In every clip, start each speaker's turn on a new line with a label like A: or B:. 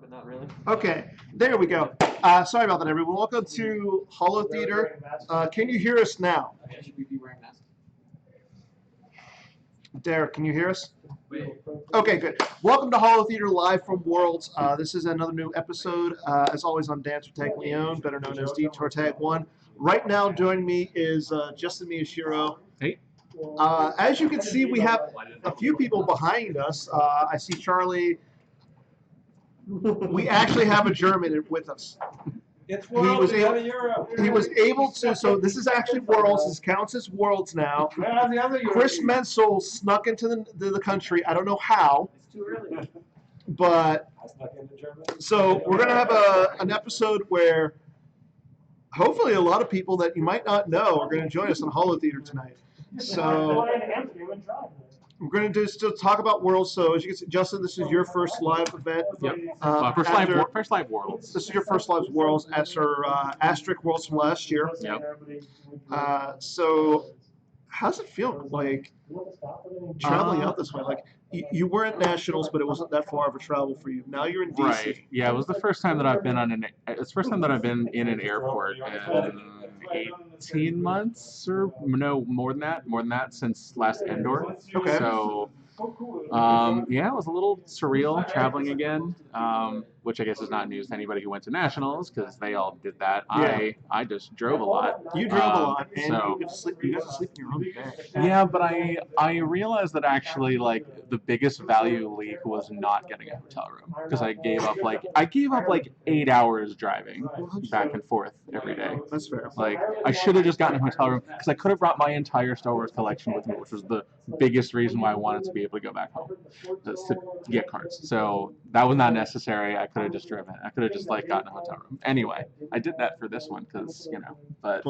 A: but not really.
B: Okay, there we go. Sorry about that, everyone. Welcome to Holotheatre. Can you hear us now?
A: Yeah, should we be wearing masks?
B: Derek, can you hear us?
A: Wait.
B: Okay, good. Welcome to Holotheatre live from Worlds. This is another new episode. As always, I'm Dan Tortaglione, better known as D Tortag1. Right now, joining me is Justin Miyashiro.
A: Hey.
B: As you can see, we have a few people behind us. I see Charlie. We actually have a German with us.
C: It's Worlds,
B: He was able to, so this is actually Worlds. This counts as Worlds now. Chris Menzel snuck into the country. I don't know how.
A: It's too early.
B: But, so we're going to have an episode where hopefully a lot of people that you might not know are going to join us on Holotheatre tonight. So we're going to still talk about Worlds. So as you can see, Justin, this is your first live event.
A: Yep. First live Worlds.
B: This is your first live Worlds after Asterisk Worlds from last year.
A: Yep.
B: So how's it feel like traveling out this way? Like you were at Nationals, but it wasn't that far of a travel for you. Now you're in DC.
D: Right. Yeah, it was the first time that I've been it's the first time that I've been in an airport in 18 months or no more than that since last Endor.
B: Okay.
D: So yeah, it was a little surreal traveling again, which I guess is not news to anybody who went to Nationals because they all did that.
B: Yeah.
D: I just drove a lot.
B: You drove a lot, and
D: so,
B: you got to sleep in your own bed.
D: yeah, but I realized that actually like the biggest value leak was not getting a hotel room because I gave up like 8 hours driving back and forth every day.
B: That's fair.
D: Like I should have just gotten a hotel room because I could have brought my entire Star Wars collection with me, which was the biggest reason why I wanted to be able to go back home to get cards. So that was not necessary. I could have just driven. I could have just like gotten a hotel room. Anyway, I did that for this one because but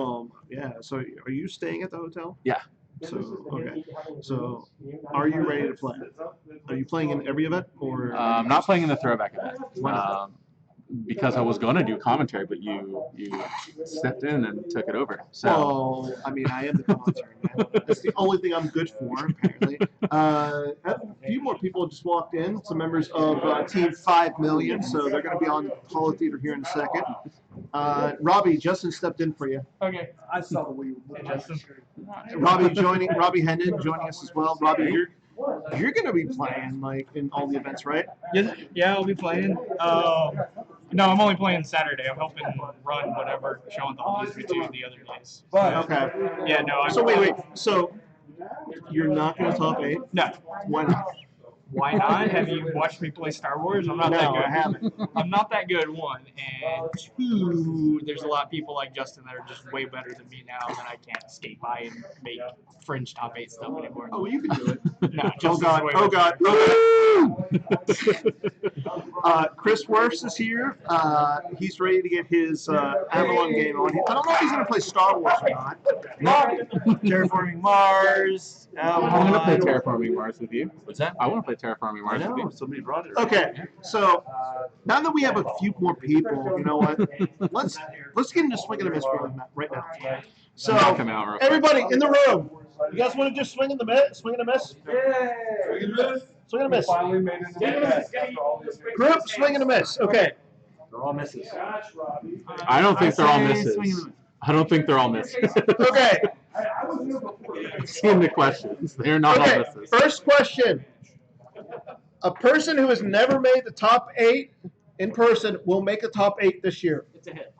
B: Yeah. So are you staying at the hotel?
D: Yeah.
B: So okay. So are you ready to play? Are you playing in every event or?
D: Not playing in the throwback event. Because I was going to do commentary, but you stepped in and took it over. So,
B: well, I mean, I am the commentary man. That's the only thing I'm good for, apparently. A few more people just walked in. Some members of Team 5 Million, so they're going to be on Holotheatre here in a second. Robbie, Justin stepped in for you.
C: Okay, I saw the wheel. Justin.
B: Robbie Hendon joining us as well. Robbie, you're going to be playing like in all the events, right?
C: Yeah, I'll be playing. No, I'm only playing Saturday. I'm helping run whatever Sean used me to the other days.
B: Okay.
C: Yeah, no.
B: So wait. So you're not going to top 8?
C: No.
B: Why not?
C: Why not? Have you watched me play Star Wars? I'm not that good.
B: I haven't.
C: I'm not that good, one. And two, there's a lot of people like Justin that are just way better than me now that I can't skate by and make fringe top 8 stuff anymore.
B: Oh, you can do it.
C: No,
B: Oh God!
C: way
B: God! Chris Worst is here. He's ready to get his Avalon game on. I don't know if he's going to play Star Wars or not.
E: Terraforming Mars.
D: I'm going to play Terraforming Mars with you.
E: What's that?
D: I want to play Terraforming Mars with you.
E: Somebody brought it.
B: Okay, so now that we have a few more people, you know what? Let's get into swing and a miss right now. So
D: Come out real quick.
B: everybody in the room, you guys want to just swing and a miss? Swing and a miss? Swing and a miss. Group, swing and a miss. Okay.
E: They're all misses.
D: I don't think they're all misses. I don't think they're all misses.
B: Okay.
D: Seeing the questions. They're not all
B: Okay.
D: misses.
B: First question. A person who has never made the top 8 in person will make the top 8 this year.
A: It's a hit.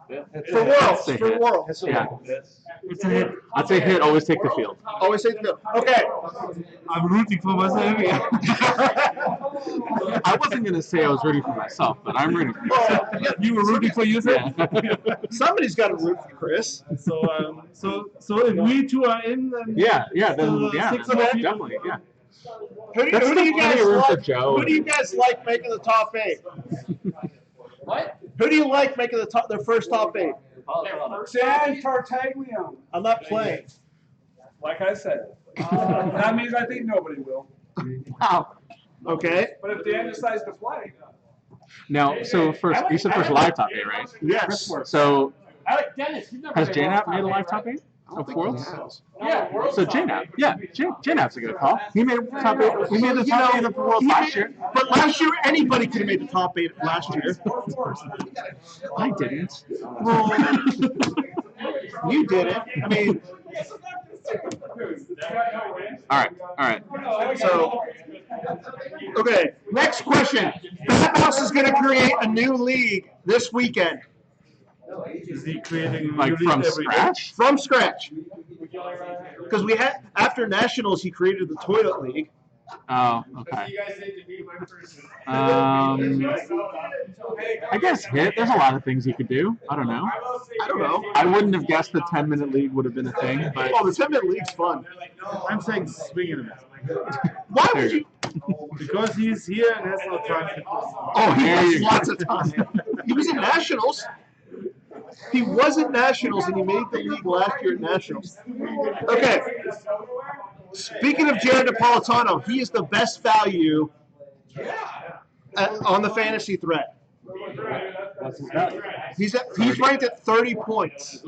B: For Worlds.
D: It's a
B: For
D: hit.
B: Worlds.
D: Yeah.
E: It's a hit.
D: I'd say hit, always take the field.
B: Always say the field. Okay.
E: I'm rooting for myself.
D: I wasn't going to say I was rooting for myself, but I'm rooting for myself.
E: You were rooting for yourself.
B: Somebody's got to root for Chris.
E: So if we two are in, then
D: Definitely, yeah.
B: Who do you guys
D: room for
B: like?
D: Joe.
B: Who do you guys like making the top 8?
A: What?
B: Who do you like making their first top 8?
F: Dan Tartaglione.
B: I'm not playing.
F: Like I said. That means I think nobody will.
B: Wow. Okay.
F: But if Dan decides to play.
D: Now, so first, you said first live top 8, right?
B: Yes.
D: So
A: Dennis, you've never
D: has
A: made
D: J-Nap
A: top
D: made a
A: 8,
D: live top
A: right?
D: 8?
B: I don't
D: Of
B: think
D: Worlds?
B: he has.
A: Yeah,
D: So JNAP, yeah, JNAP's a good call. He made top eight. He made the
B: You
D: top
B: know,
D: eight of the Worlds
B: he
D: last
B: made-
D: year.
B: But last year, anybody could have made the top 8 last year.
D: I didn't.
B: Well, you did it. I mean,
D: All right.
B: so, okay, next question. Badhouse is going to create a new league this weekend
E: Is he creating
D: Like
E: new
D: from
E: leagues every day?
D: scratch?
B: from scratch. Because we had, after Nationals, he created the Toilet League.
D: Oh, okay. I guess hit. There's a lot of things he could do. I don't know.
B: I don't know.
D: I wouldn't have guessed the 10-minute league would have been a thing, but
B: Oh, the 10-minute league's fun.
E: I'm saying swing and a miss.
B: Why would you?
E: Because he's here and has no time to
B: Oh, he
D: There
B: has
D: you go.
B: lots of time. He was in Nationals. He was at Nationals, and he made the league last year at Nationals. Okay. Speaking of Jared Napolitano, he is the best value on the fantasy threat. He's ranked at 30 points.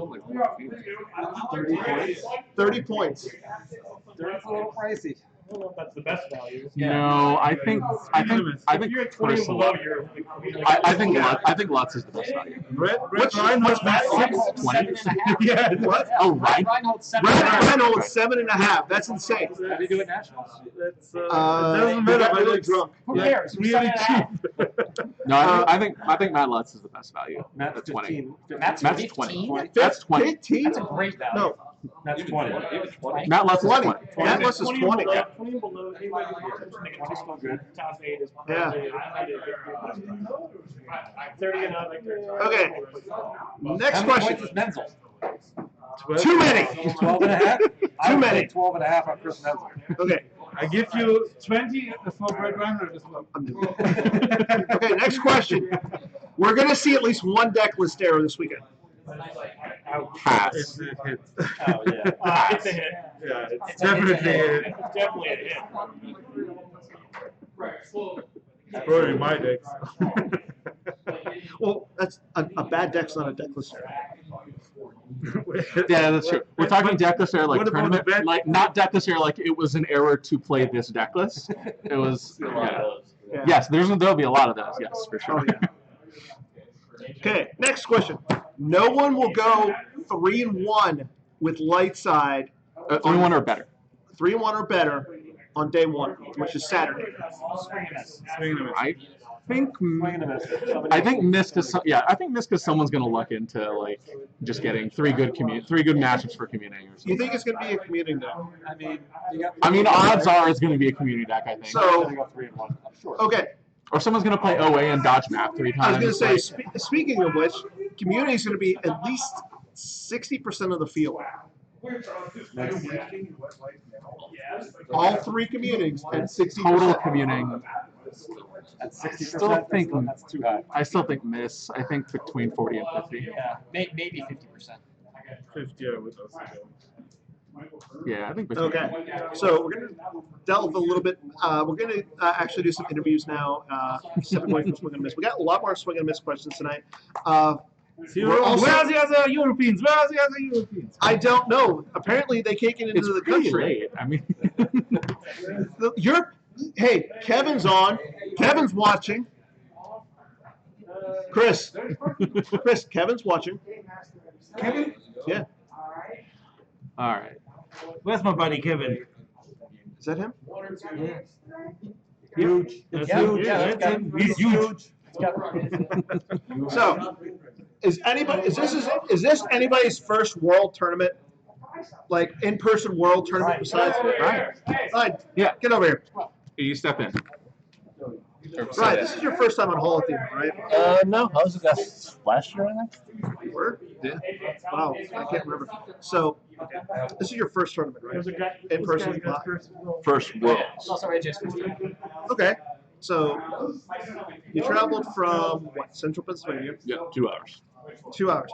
B: 30 points.
A: That's a little pricey.
F: That's the best value.
D: no, I think
F: If you're at 20 and below,
D: personally,
F: you're.
D: I think Lutz is the best value.
E: Red
B: What's
E: Reinhardt
B: Matt
E: has
B: Lutz?
D: 20.
E: Yeah.
B: What?
D: Oh, right.
A: Reinhold 7.
B: Reynolds 7.5. That's insane.
A: How do you do it nationals?
E: That's, it
B: He
E: doesn't matter,
B: got
E: but
B: really
E: it's
B: drunk.
A: Who cares?
E: really
A: Seven and a half.
E: cheap.
D: No, I think Matt Lutz is the best value. At 20.
A: Matt's
D: Matt's
A: 15?
D: 20. That's 20.
B: 15?
A: That's a great value.
B: No,
F: That's 20.
D: Matt Lutz is
B: 20.
D: 20.
B: Matt Lutz is 20.
F: 20 below, anybody still good. Top 8 is probably. 30 and up.
B: Okay. Next question.
A: Menzel.
B: Too many.
A: 12 and a half?
B: Too many.
A: 12 and a half on Chris Menzel.
B: Okay.
E: I give you 20 for Red Reinhardt as well.
B: Okay, next question. We're going to see at least one deck list error this weekend.
D: Pass.
E: It's a hit.
F: Oh, yeah. It's a hit.
E: Yeah, it's definitely a hit.
F: It's definitely a hit.
E: It's probably my decks.
B: Well, that's a bad deck's not a deck list error.
D: Yeah, that's true. We're talking deck list error like
E: What about
D: tournament,
E: the bet?
D: like not deck list error like it was an error to play this deck list. It was. Yeah.
B: Yeah.
D: Yes, there'll be a lot of those. Yes, for sure.
B: Oh, yeah. Okay, next question. No one will go 3-1 with light side.
D: 3-1 or better.
B: 3-1 or better on day one, which is Saturday.
F: Swing and miss.
E: Swing and a miss.
D: I think Misk is I think Misk is someone's gonna luck into like just getting three good matchups for community or
B: You
D: something.
B: think it's going to be a commuting deck?
D: I mean, odds are it's gonna be a community deck. I think.
B: So,
A: go 3-1. I'm sure.
B: okay.
D: Or someone's gonna play OA and dodge map 3
B: I
D: times.
B: was going to say, speaking of which, community is going to be at least 60% of the field. All 3 communities at 60%.
D: total commuting.
A: That's 60%.
D: Still think
A: That's too high.
D: I still think Miss. I think between 40 and 50.
A: Yeah, maybe 50%.
E: 50 I would also go.
D: Yeah, I think between.
B: Okay, so we're going to delve a little bit. We're going to actually do some interviews now. Step away from Swing and Miss. We got a lot more Swing and Miss questions tonight. We're also-
E: Where's the other Europeans? Where's the other Europeans?
B: I don't know. Apparently, they can't get into
D: It's
B: the
D: pretty
B: country.
D: late. I mean,
B: Hey, Kevin's on. Kevin's watching. Chris, Kevin's watching.
E: Kevin?
B: Yeah,
D: all right.
E: Where's my buddy Kevin?
B: is that him?
E: Huge. That's
A: Yeah,
E: him.
A: yeah,
E: That's
A: that's
E: him. He's huge.
B: So, is this anybody's first world tournament? Like in-person world tournament besides? Ryan,
D: Yeah.
B: get over here.
D: You step in.
B: Ryan, this is your first time on Holotheatre, right?
G: No, I was that last year, I think.
B: You were?
D: Yeah.
B: Wow, I can't remember. So, this is your first tournament, right? In person.
G: First world.
A: It's also AJ's first time.
B: Okay. So, you traveled from what? Central Pennsylvania.
G: Yeah, 2 hours.
B: 2 hours.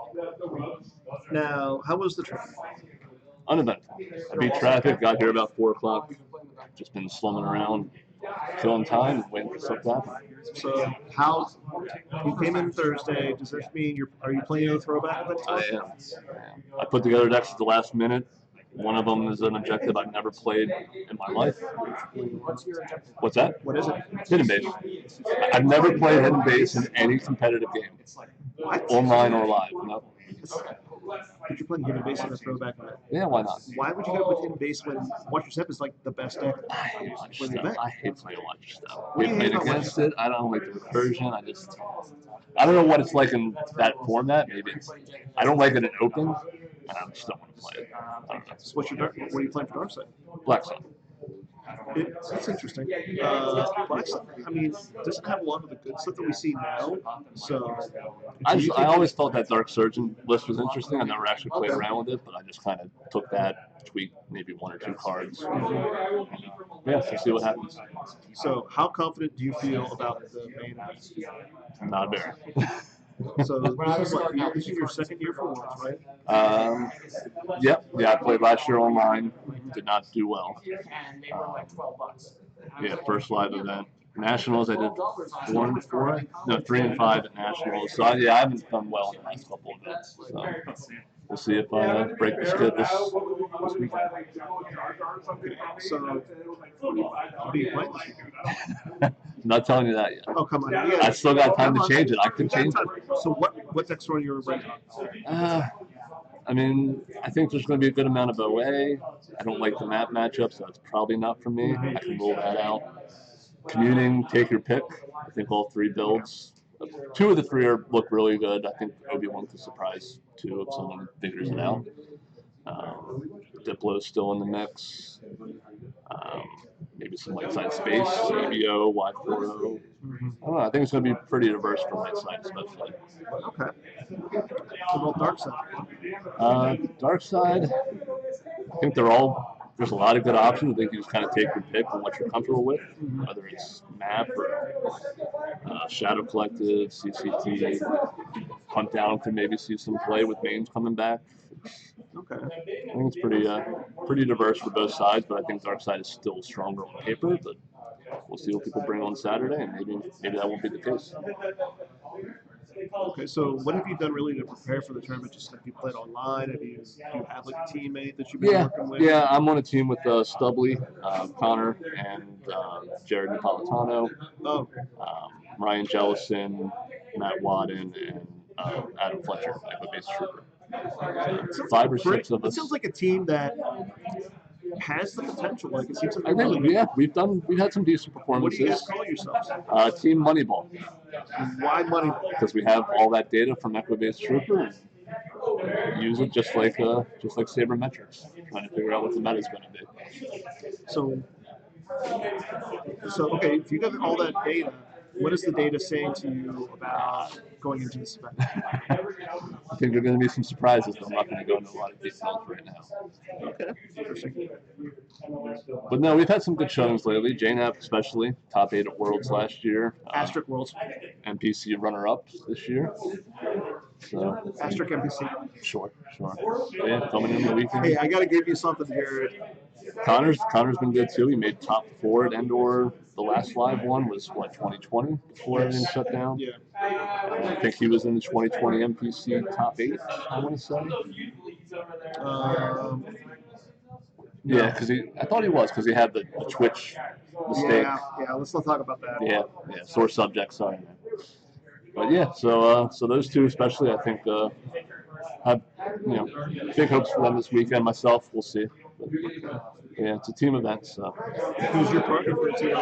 B: Now, how was the trip?
G: Uneventful. I beat traffic, got here about 4 o'clock. Just been slumming around, killing time, waiting for stuff to happen.
B: So, how You came in Thursday. Does this mean are you playing a throwback event?
G: I am. I put together decks at the last minute. One of them is an objective I've never played in my life. What's that?
B: What is it?
G: Hidden base. I've never played hidden base in any competitive game,
B: What?
G: online or live. No.
B: Did you play hidden base in a throwback event?
G: Yeah, why not?
B: Why would you go with hidden base when Watch Your Step is like the best deck?
G: I hate Watch
B: for the
G: Stuff.
B: event?
G: I hate playing Watch Stuff.
B: What
G: We
B: do you
G: played
B: hate about
G: against it. I don't like the recursion. I don't know what it's like in that format. Maybe I don't like it in open, and I just don't want to play it. I don't know.
B: So what are you playing for Dark Side?
G: Black Sun.
B: That's interesting. Black Sun, I mean, doesn't have a lot of the good stuff that we see now. So
G: I always thought that Dark Surgeon list was interesting. I never actually played around with it, but I just kind of took that, tweaked maybe 1 or 2 cards. Yeah, so see what happens.
B: So how confident do you feel about the main?
G: Not very.
B: So this is your second year for once, right?
G: Yeah, I played last year online. Did not do well. Yeah, first live event. Nationals, I did 4 and 4. No, 3 and 5 at Nationals. So I haven't done well in the last couple of events. So we'll see if I break the skid this weekend.
B: So how do you play this weekend?
G: I'm not telling you that yet.
B: Oh, come on.
G: I still got time to change it. I could change it.
B: So what decks are on your radar?
G: I mean, I think there's going to be a good amount of OA. I don't like the map matchup, so that's probably not for me. I can rule that out. Commuting, take your pick. I think all 3 builds. 2 of the 3 look really good. I think Obi-Wan could surprise 2 if someone figures it out. Diplo's still in the mix. Maybe some light side space, EBO, Y40. I don't know. I think it's going to be pretty diverse for light side, especially.
B: Okay. So about Dark Side?
G: Dark side, I think there's a lot of good options. I think you just kind of take your pick on what you're comfortable with, whether it's map or Shadow Collective, CCG. Hunt down to maybe see some play with mains coming back.
B: Okay.
G: I think it's pretty diverse for both sides, but I think Dark Side is still stronger on paper. But we'll see what people bring on Saturday, and maybe that won't be the case.
B: Okay, so what have you done really to prepare for the tournament? Just have you played online? Do you have like a teammate that you've been working with?
G: Yeah, I'm on a team with Stubley, Connor, and Jared Napolitano, Ryan Jellison, Matt Wadden, and Adam Fletcher, base trooper. 5 or 6 of us.
B: It sounds like a team that has the potential. Like it seems like
G: I think, we've had some decent performances.
B: What do you guys call yourselves?
G: Team Moneyball.
B: Why Moneyball?
G: Because we have all that data from Equibase Trooper and use it just like sabermetrics, trying to figure out what the meta is going to be.
B: So okay, if you got all that data, what is the data saying to you about going into this event?
G: I think there are going to be some surprises, but I'm not going to go into a lot of details right now.
B: Okay, interesting.
G: But no, we've had some good showings lately. JNAP especially, top 8 at Worlds last year.
B: Asterisk Worlds.
G: NPC runner-up this year. So
B: Asterisk NPC.
G: Sure. Yeah, coming in the weekend.
B: Hey, I got to give you something here.
G: Connor's been good too. He made top 4 at Endor. The last live one was 2020 before everything shut down.
B: Yeah.
G: I think he was in the 2020 NPC top 8. I want to say. Yeah, because I thought he was because he had the Twitch mistake.
B: Yeah. Let's not talk about that.
G: Yeah. Sore subject. Sorry, man. But yeah, so those 2 especially, I think, have big hopes for them this weekend. Myself, we'll see. But, yeah, it's a team event. So.
B: Who's your partner for the team?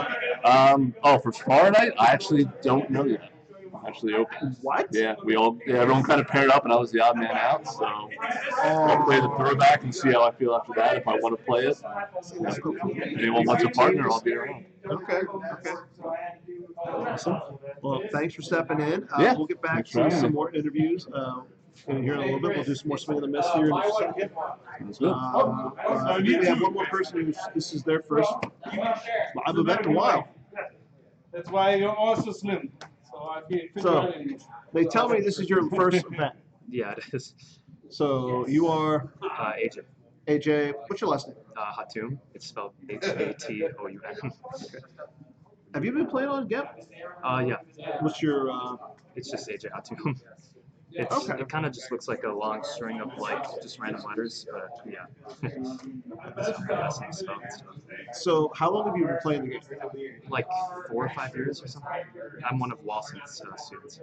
G: For tomorrow night, I actually don't know yet. I'm actually open.
B: What?
G: Yeah, everyone kind of paired up, and I was the odd man out. So I'll play the throwback and see how I feel after that. If I want to play it, anyone wants a partner, I'll be around.
B: Okay. Awesome. Well, thanks for stepping in.
G: Yeah.
B: We'll get back to some more interviews. Here in a little bit, we'll do some more swing of the miss here in a second. We have one more person this is their first live event in a while.
E: That's why you're also slim.
B: So they tell me this is your first event.
H: Yeah, it is.
B: So you are
H: AJ.
B: AJ. What's your last name?
H: Hatum. It's spelled Hatoun.
B: Okay. Have you been playing on Gep?
H: Yeah.
B: What's your?
H: It's just AJ Atum.
B: Okay.
H: It kind of just looks like a long string of like just random letters, but yeah. That's nice spell and stuff.
B: So how long have you been playing the game?
H: Like 4 or 5 years or something. I'm one of Lawson's students.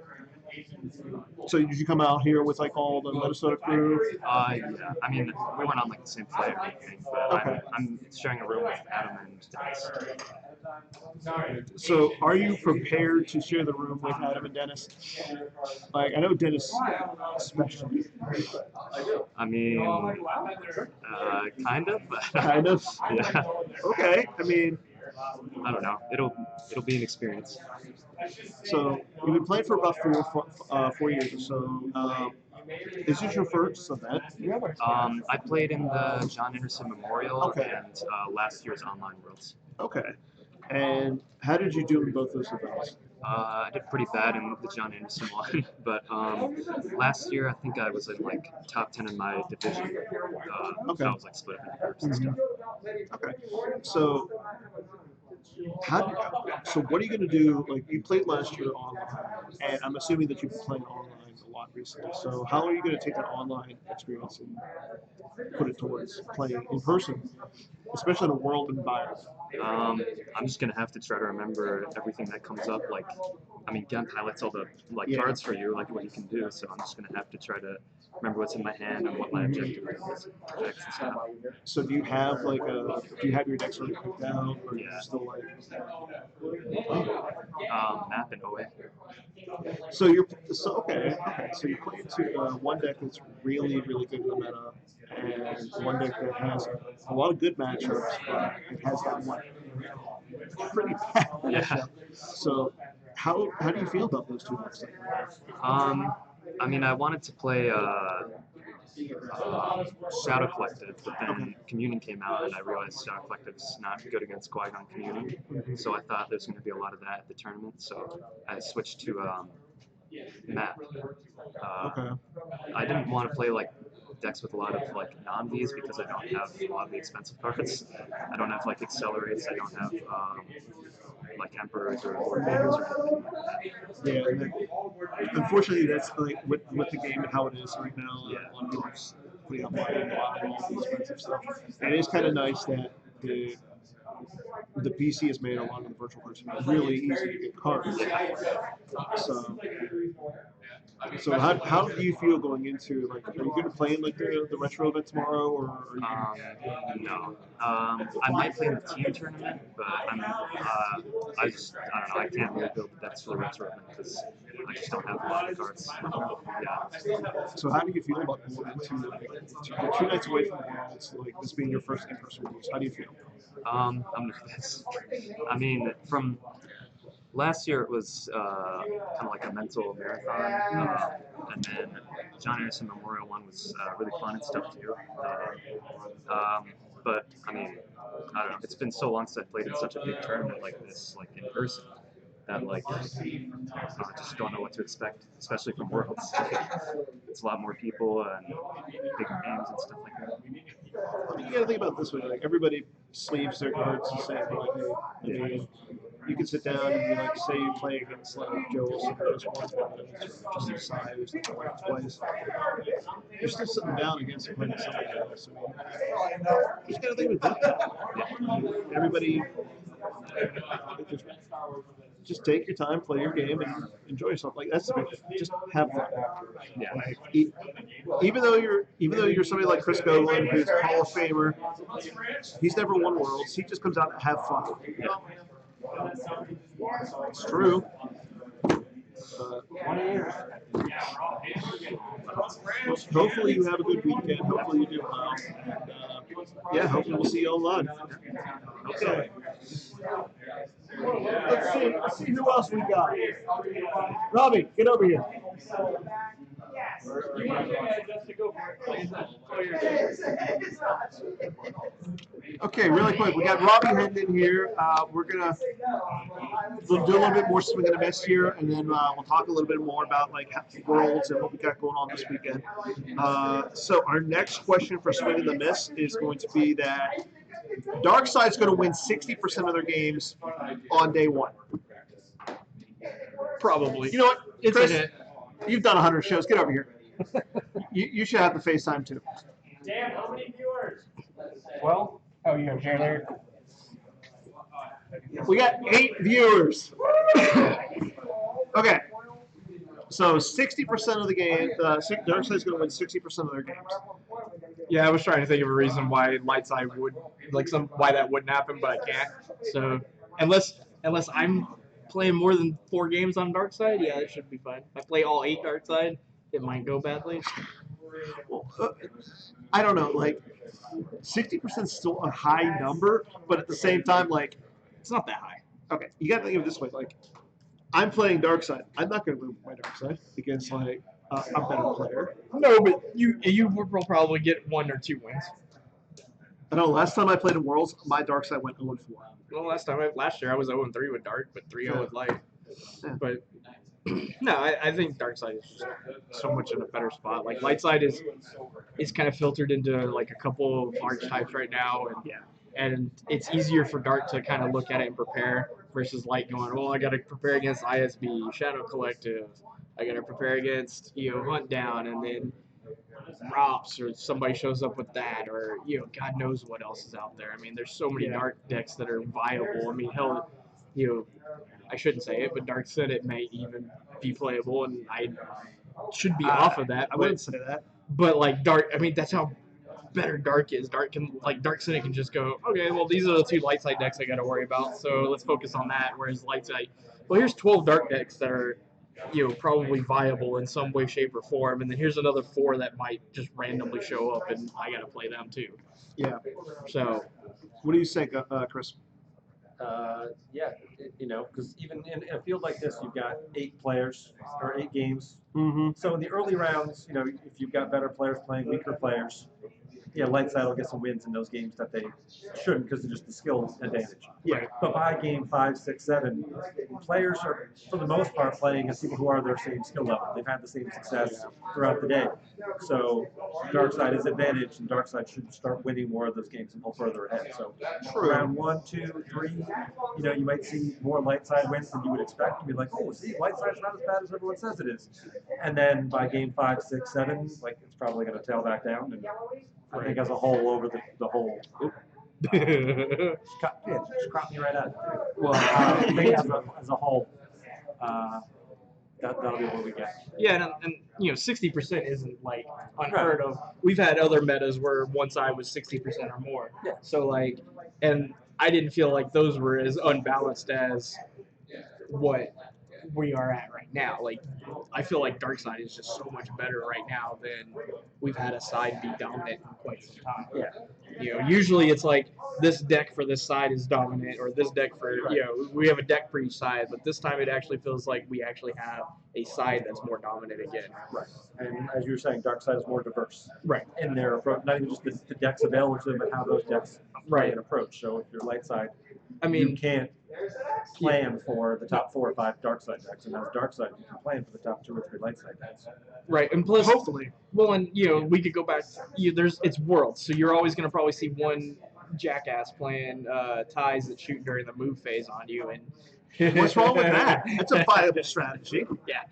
B: So did you come out here with like all the Minnesota crew?
H: Yeah. I mean, we went on like the same flight or anything, but
B: Okay.
H: I'm sharing a room with Adam and Dennis.
B: So are you prepared to share the room with Adam and Dennis? Like I know Dennis especially.
H: I mean, kind of.
B: Kind of.
H: Yeah.
B: Okay. I mean,
H: I don't know. It'll be an experience.
B: so you've been playing for about 4 years or so. Is this your first event?
H: I played in the John Anderson Memorial
B: Okay.
H: and last year's Online Worlds.
B: Okay. And how did you do in both those events?
H: I did pretty bad in the John Anderson one, but last year I think I was in like top 10 in my division.
B: Okay.
H: So I was like split up in groups and stuff.
B: Okay. So so what are you going to do? Like you played last year online, and I'm assuming that you've been playing online a lot recently. So how are you going to take that online experience and put it towards playing in person, especially in a world environment?
H: I'm just gonna have to try to remember everything that comes up. Like, I mean, Gemp highlights all the
B: Yeah.
H: cards for you, like what you can do. So I'm just gonna have to try to remember what's in my hand and what my objective is. Objects and stuff.
B: So do you have your decks already picked out, or
H: Yeah.
B: you still like?
H: Map and OA.
B: So okay. So you're playing to one deck that's really really good in the meta, and one deck that has a lot of good matchups, but it has that one pretty bad matchup. So how do you feel about those two decks?
H: I mean, I wanted to play Shadow Collective, but then Communing came out, and I realized Shadow Collective's not good against Qui-Gon Communing. So I thought there's going to be a lot of that at the tournament. So I switched to Map.
B: Okay.
H: I didn't want to play like decks with a lot of like non-Vs because I don't have a lot of the expensive cards. I don't have like Accelerates. I don't have like Emperors or Lord Vaders or anything like that.
B: Yeah. And then, unfortunately, that's like with the game and how it is right now.
H: Yeah.
B: A lot of people are just putting up money and buying all the expensive stuff. And it is kind of nice that the PC has made a lot of the virtual cards really easy to get cards. So how do you feel going into like? Are you going to play in like the retro event tomorrow, or are you?
H: No. I might play in the team tournament, but I don't know. I can't really build the decks for the retro event because I just don't have a lot of cards. Yeah.
B: So how do you feel about going into like 2 nights away from the Worlds, like this being your first in-person Worlds? How do you feel?
H: I'm nervous. I mean, from last year it was kind of like a mental marathon, and then John Anderson Memorial one was really fun and stuff too. But I mean, I don't know. It's been so long since I played in such a big tournament like this, like in person, that like I just don't know what to expect, especially from Worlds. It's a lot more people and bigger names and stuff like that.
B: You gotta think about it this way: like everybody sleeves their cards the same way. I mean, you can sit down and you like say you play against like Joe Wilson or just once, or just Asai who's like twice. You're still sitting down against playing somebody else. I mean, you just gotta think about that. Everybody, just take your time, play your game, and enjoy yourself. Like that's the big thing. Just have fun.
H: Yeah.
B: Like, even though you're somebody like Chris Golan, who's a Hall of Famer, he's never won Worlds. He just comes out to have fun.
H: Yeah.
B: It's true. Hopefully you have a good weekend. Hopefully you do well. And, yeah, hopefully we'll see you online. Okay. Let's see who else we got. Robbie, get over here. Okay, really quick, we got Robbie Hendon here. We'll do a little bit more swing and a miss here, and then we'll talk a little bit more about like Worlds and what we got going on this weekend. So our next question for swing and the miss is going to be that Dark side's going to win 60% of their games on day one.
C: Probably.
B: You know what,
C: It's
B: Chris?
C: in it.
B: You've done 100 shows. Get over here. You should have the FaceTime too.
F: Dan, how many viewers?
C: Well, oh, you have there.
B: We got 8 viewers. Okay. So 60% of the game, Dark Side's going to win 60% of their games.
C: Yeah, I was trying to think of a reason why light side would why that wouldn't happen, but I can't. So unless I'm playing more than 4 games on dark side, yeah, it should be fine. If I play all 8 dark side, it might go badly.
B: Well, I don't know. Like 60% is still a high number, but at the same time, like
C: It's not that high.
B: okay, you got to think of it this way. Like I'm playing dark side. I'm not going to move my dark side against like a better player.
C: No, but you will probably get 1 or 2 wins.
B: I know. Last time I played in Worlds, my dark side went 0-4.
C: Well, last year I was 0-3 with dark, but 3-0 with light.
B: Yeah.
C: But no, I think dark side is just so much in a better spot. Like light side is kind of filtered into like a couple of archetypes right now, and it's easier for dark to kind of look at it and prepare versus light going, well, I got to prepare against ISB, Shadow Collective, I got to prepare against Hunt Down, and then Rops or somebody shows up with that, or God knows what else is out there. I mean, there's so many dark decks that are viable. I mean, hell, I shouldn't say it, but Dark Senate may even be playable, and I should be off of that.
B: I wouldn't say that.
C: But like dark, I mean, that's how better dark is. Dark Senate can just go, okay, well, these are the 2 light side decks I got to worry about, so let's focus on that. Whereas light side, well, here's 12 dark decks that are probably viable in some way, shape, or form, and then here's another 4 that might just randomly show up, and I got to play them too.
B: Yeah.
C: So,
B: What do you think, Chris?
I: Yeah, because even in a field like this, you've got 8 players or 8 games.
B: Mm-hmm.
I: So in the early rounds, if you've got better players playing weaker players, light side will get some wins in those games that they shouldn't because of just the skill advantage.
B: Yeah.
I: But by game 5, 6, 7, players are, for the most part, playing against people who are their same skill level. They've had the same success throughout the day. So dark side is advantage, and dark side should start winning more of those games and pull further ahead. So round 1, 2, 3, you might see more light side wins than you would expect. You'd be like, oh, see, light side's not as bad as everyone says it is. And then by game 5, 6, 7, like it's probably going to tail back down. And I think as a whole, over the whole. Just crop me right out. Well, I think as a whole, that'll be what we get.
C: yeah, and 60% isn't like unheard of. We've had other metas where one side was 60% or more.
I: Yeah.
C: So like, and I didn't feel like those were as unbalanced as what we are at right now. Like, I feel like dark side is just so much better right now than we've had a side be dominant in quite some time.
I: Yeah.
C: Usually it's like this deck for this side is dominant, or this deck for we have a deck for each side, but this time it actually feels like we actually have a side that's more dominant again.
I: Right. And as you were saying, dark side is more diverse.
C: Right.
I: In their approach, not even just the decks available to them, but how those decks play and approach. So if you're light side,
C: I mean,
I: you can't plan for the top 4 or 5 dark side decks, and as dark side, you can plan for the top 2 or 3 light side decks.
C: right, and plus,
B: Hopefully.
C: well, and we could go back. It's Worlds, so you're always going to probably see one jackass playing ties that shoot during the move phase on you, and
B: What's wrong with that? That's a viable strategy.
C: Yeah,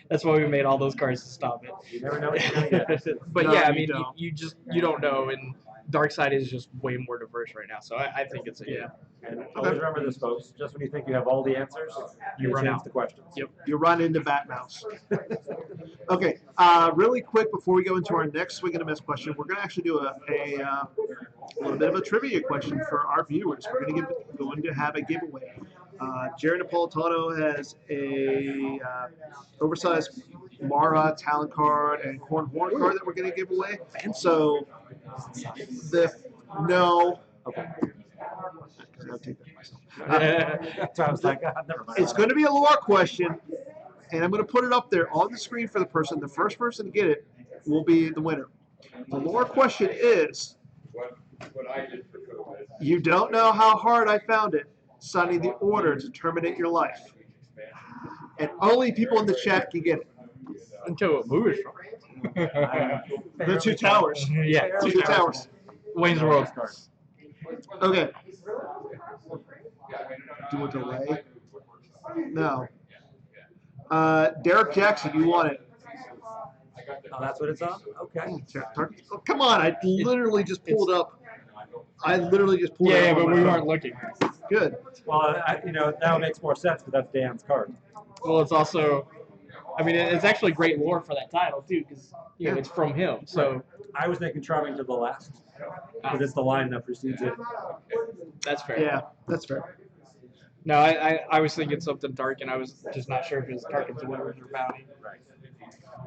C: that's why we made all those cards to stop it.
I: You never know what you're going to get.
C: But
B: No,
C: yeah, I
B: you
C: mean,
B: don't.
C: you don't know, and dark side is just way more diverse right now. So I think it's a
I: And always remember this, folks. Just when you think you have all the answers, you
C: run
I: change
C: out.
I: the questions.
C: Yep.
B: You run into Batmouse. Okay, really quick before we go into our next swing and a miss question, we're going to actually do a little bit of a trivia question for our viewers. We're going to have a giveaway. Jerry Napolitano has a oversized Mara talent card and Corn Horn card that we're going to give away. And so
I: Okay.
B: I'll take that myself.
I: That's why I was like, never mind.
B: It's going to be a lore question, and I'm going to put it up there on the screen for the person. The first person to get it will be the winner. The lore question is, you don't know how hard I found it signing the order to terminate your life. And only people in the chat can get it.
C: until it moves from.
B: The 2 towers.
C: Yeah,
B: Two towers.
C: Wayne's World.
B: Okay. Do you want delay? No. Derek Jackson, you want it.
I: Oh, that's what it's on? Okay.
B: Oh, come on, I literally just pulled up. I literally just pulled
C: Yeah,
B: up.
C: but
B: on my
C: we
B: phone.
C: weren't looking.
B: Good.
I: Well, now it makes more sense because that's Dan's card.
C: Well, it's also, I mean, it's actually great lore for that title too, because it's from him. So
I: I was thinking Charming to the Last because it's the line that precedes it.
C: that's fair.
B: Yeah, that's fair.
C: No, I was thinking something Tarkin. I was just not sure if it was Tarkin's Orders or Bounty.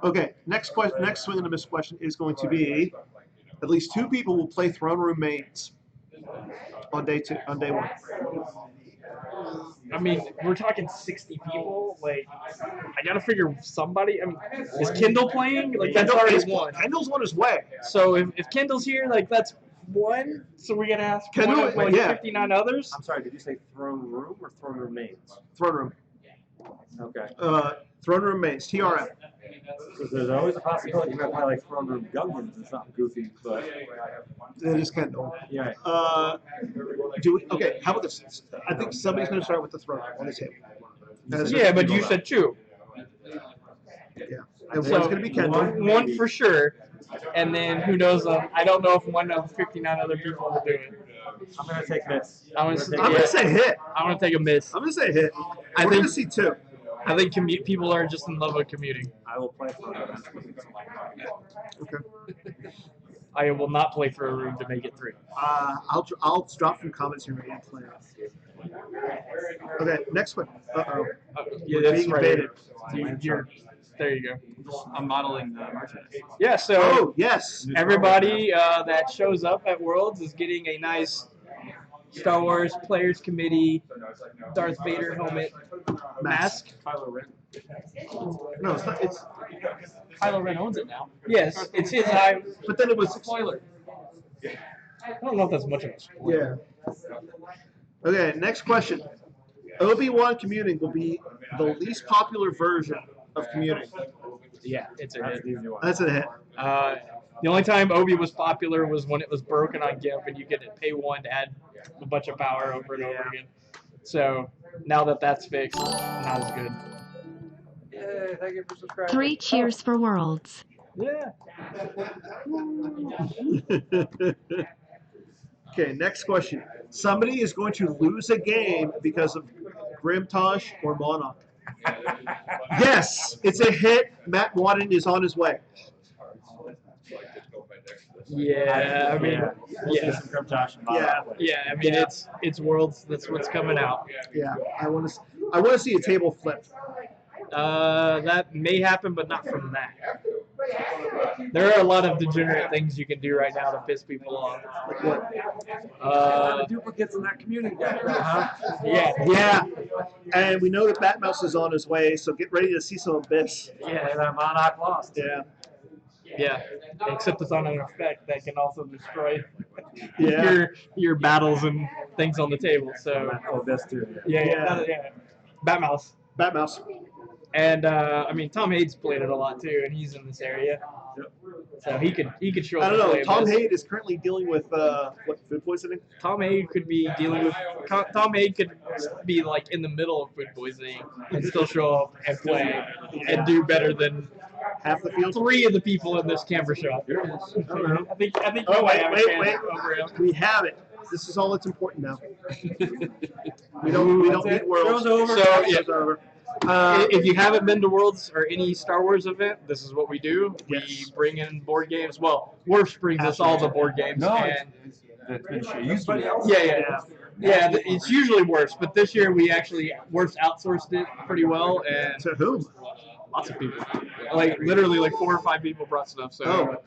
B: Okay, next swing and a miss question is going to be: at least 2 people will play Throne Room mains on day 1.
C: I mean, we're talking 60 people. Like, I gotta figure somebody. I mean, is Kendall playing? Like, that's already one.
B: Kendall's on his way.
C: So if Kendall's here, like, that's one. So we're gonna ask
B: Kendall,
C: one of like
B: yeah.
C: 59 others.
I: I'm sorry, did you say Throne Room or Throne Room Mains?
B: Throne Room.
I: Okay.
B: Throne Room mains. TRM.
I: Because there's always a possibility you might play like Throne Room Gungans or something goofy, but
B: It is Kendall.
I: yeah.
B: Okay, how about this? I think somebody's going to start with the throne on the table.
C: Yeah, but you said 2.
B: Yeah. And
C: So,
B: one's going to be Kendall.
C: One for sure. And then who knows? I don't know if one of 59 other people will do it.
I: I'm going to take this.
C: I'm
B: I'm going to say hit.
C: I'm gonna take a miss.
B: I'm going to say hit.
C: I
B: We're
C: think-
B: going to see 2.
C: I think people are just in love with commuting.
I: I will play for them.
B: Okay.
C: I will not play for a room to make it 3.
B: I'll drop some comments here and play. Okay, next one. Uh-oh.
C: Yeah,
B: We're
C: that's
B: being
C: right.
B: invaded.
C: There you go.
H: I'm modeling the merchandise.
C: Yeah, so
B: Oh, yes.
C: everybody that shows up at Worlds is getting a nice Star Wars Players Committee Darth Vader helmet mask.
H: Kylo Ren.
B: No, it's not. It's.
C: Kylo Ren owns it now. Yes, it's his.
B: But then it was.
C: Spoiler. I don't know if that's much of a spoiler.
B: Yeah. Okay, next question. Obi-Wan commuting will be the least popular version of commuting.
C: Yeah, it's a
I: That's
C: hit.
I: an easy one.
B: That's a hit.
C: The only time Obi was popular was when it was broken on GIMP and you could pay 1 to add a bunch of power over and over again. So now that that's fixed, not as good.
I: Yay, thank you for subscribing.
J: 3 cheers for Worlds.
C: Yeah.
B: Okay, next question. Somebody is going to lose a game because of Grimtosh or Monarch. Yes, it's a hit. Matt Wadden is on his way.
C: Yeah, I mean,
I: We'll see
C: yeah.
I: some Grimtosh and
B: Yeah.
I: Monarch.
C: Yeah, I mean it's Worlds. That's what's coming out.
B: Yeah, I want to see a table flip.
C: That may happen, but not from that. There are a lot of degenerate things you can do right now to piss people off.
B: Like what?
I: The duplicates in that community deck, huh?
C: Yeah,
B: Yeah, and we know that Batmouse is on his way, so get ready to see some abyss.
I: Yeah, that Monarch lost.
B: Yeah.
C: yeah. Except it's on an effect that can also destroy
B: Yeah.
C: your battles and things on the table. So
I: Oh, this too.
C: yeah. Batmouse.
B: Batmouse.
C: And I mean, Tom Hade's played it a lot too, and he's in this area, so he could show up.
B: I don't
C: and
B: know.
C: play
B: Tom
C: this.
B: Hade is currently dealing with what, food poisoning?
C: Tom Hade could be dealing with. Tom Hade could be like in the middle of food poisoning and still show up and play and do better than
B: Half the field.
C: 3 of the people in this camera shop. I think.
B: Oh,
C: you might have a
B: wait.
C: chance over him.
B: We have it. This is all that's important now. We don't need worlds.
I: Show's over.
C: So yeah.
B: Show's over.
C: If you haven't been to Worlds or any Star Wars event, this is what we do. We
B: Yes.
C: bring in board games. Well, Worf brings us all the board games.
G: No,
C: and
G: it used to be.
C: Yeah, it's usually worse, but this year we actually Worf's outsourced it pretty well, and
B: To whom?
C: lots of people, like literally like 4 or 5 people brought stuff. So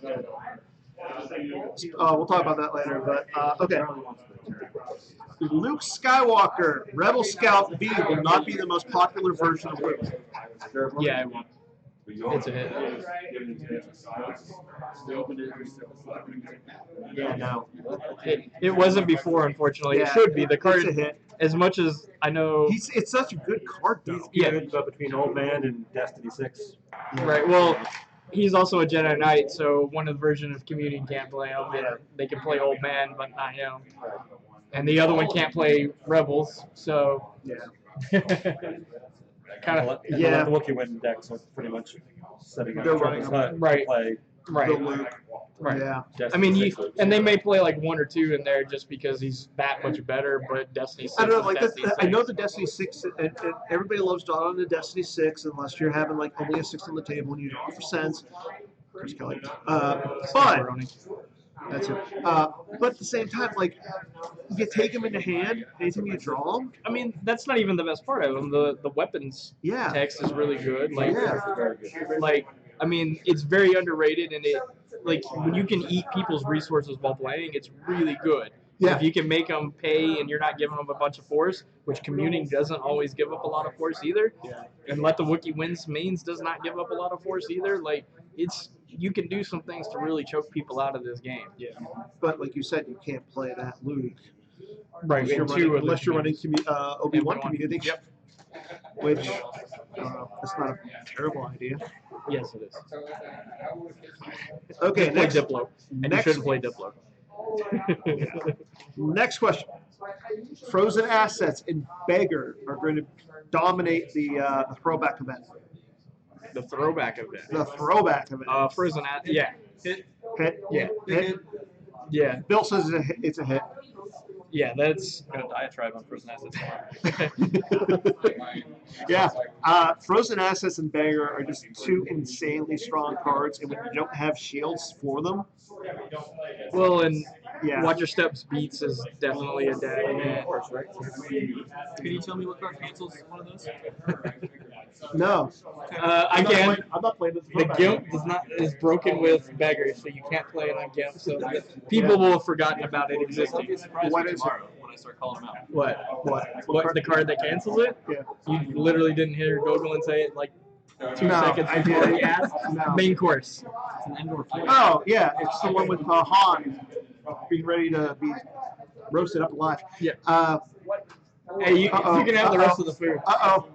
B: We'll talk about that later. But okay. Luke Skywalker, Rebel Scout B will not be the most popular version of Luke.
C: yeah, it won't. It's a hit.
B: Yeah, no.
C: It wasn't before, unfortunately. It
B: Yeah.
C: should be. The card,
B: It's a hit.
C: as much as I know.
B: It's such a good card, though.
C: Yeah.
I: Between Old Man and Destiny 6.
C: Right. Well, he's also a Jedi Knight, so one of the version of Community can't play him. And they can play Old Man, but not him. and the other one can't play Rebels, so kind of
B: Yeah.
I: The Wookiee Wind decks are pretty much setting up
B: They're
I: Jabba's
B: running
I: Hut to
C: right.
I: play
C: right.
B: The Luke.
C: Right.
B: Yeah.
C: I mean,
I: Destiny
C: and they
I: 6.
C: may play like 1 or 2 in there just because he's that much better. But Destiny 6
B: I don't know,
C: is
B: like
C: Destiny 6.
B: I know the Destiny 6, and everybody loves drawing the Destiny 6 unless you're having like only a 6 on the table and you draw for cents. Chris Kelly. But that's it. But at the same time, like you take them into hand, anytime you draw them.
C: I mean, that's not even the best part of them. The weapons
B: Yeah.
C: text is really good. Like,
B: Yeah.
C: like I mean, it's very underrated, and it like when you can eat people's resources while playing, it's really good.
B: Yeah.
C: If you can make them pay and you're not giving them a bunch of force, which communing doesn't always give up a lot of force either, and Let the Wookiee Wins mains does not give up a lot of force either. Like you can do some things to really choke people out of this game. Yeah.
B: But like you said, you can't play that Luke
C: Right.
B: unless you're running Obi-Wan community.
C: Yep.
B: Which that's not a terrible idea.
C: Yes, it is.
B: Okay,
C: Play
B: next,
C: Diplo, and you
B: next-
C: shouldn't play Diplo.
B: next question. Frozen assets in Beggar are going to dominate the throwback event.
C: The throwback event.
B: The throwback event.
C: Frozen yeah.
B: Hit.
C: Yeah.
B: Hit.
C: Yeah.
B: Bill says it's a hit.
C: Yeah, that's
H: I'm gonna diatribe on Frozen Assets.
B: Yeah, Frozen Assets and Beggar are just 2 insanely strong cards, and when you don't have shields for them,
C: well, and
B: yeah.
C: Watch Your Steps Beats is definitely a dead event.
H: Can you tell me what card cancels one of those?
B: No.
C: I can.
B: I'm not playing this.
C: The Gimp is broken with Beggar, so you can't play it on Gimp. So people will have forgotten about it existing.
B: What is it?
H: Tomorrow when I start calling them out.
C: What the card that cancels it?
B: Yeah.
C: You literally didn't hear Gogolin say it like 2
B: No,
C: seconds
B: I
C: before
B: didn't.
C: he asked.
B: No.
C: Main course.
H: It's an Endor flight.
B: Oh, yeah, it's the one with Han being ready to be roasted up alive.
C: Yeah.
B: Hey,
C: you can have the rest of the food.
B: Uh-oh.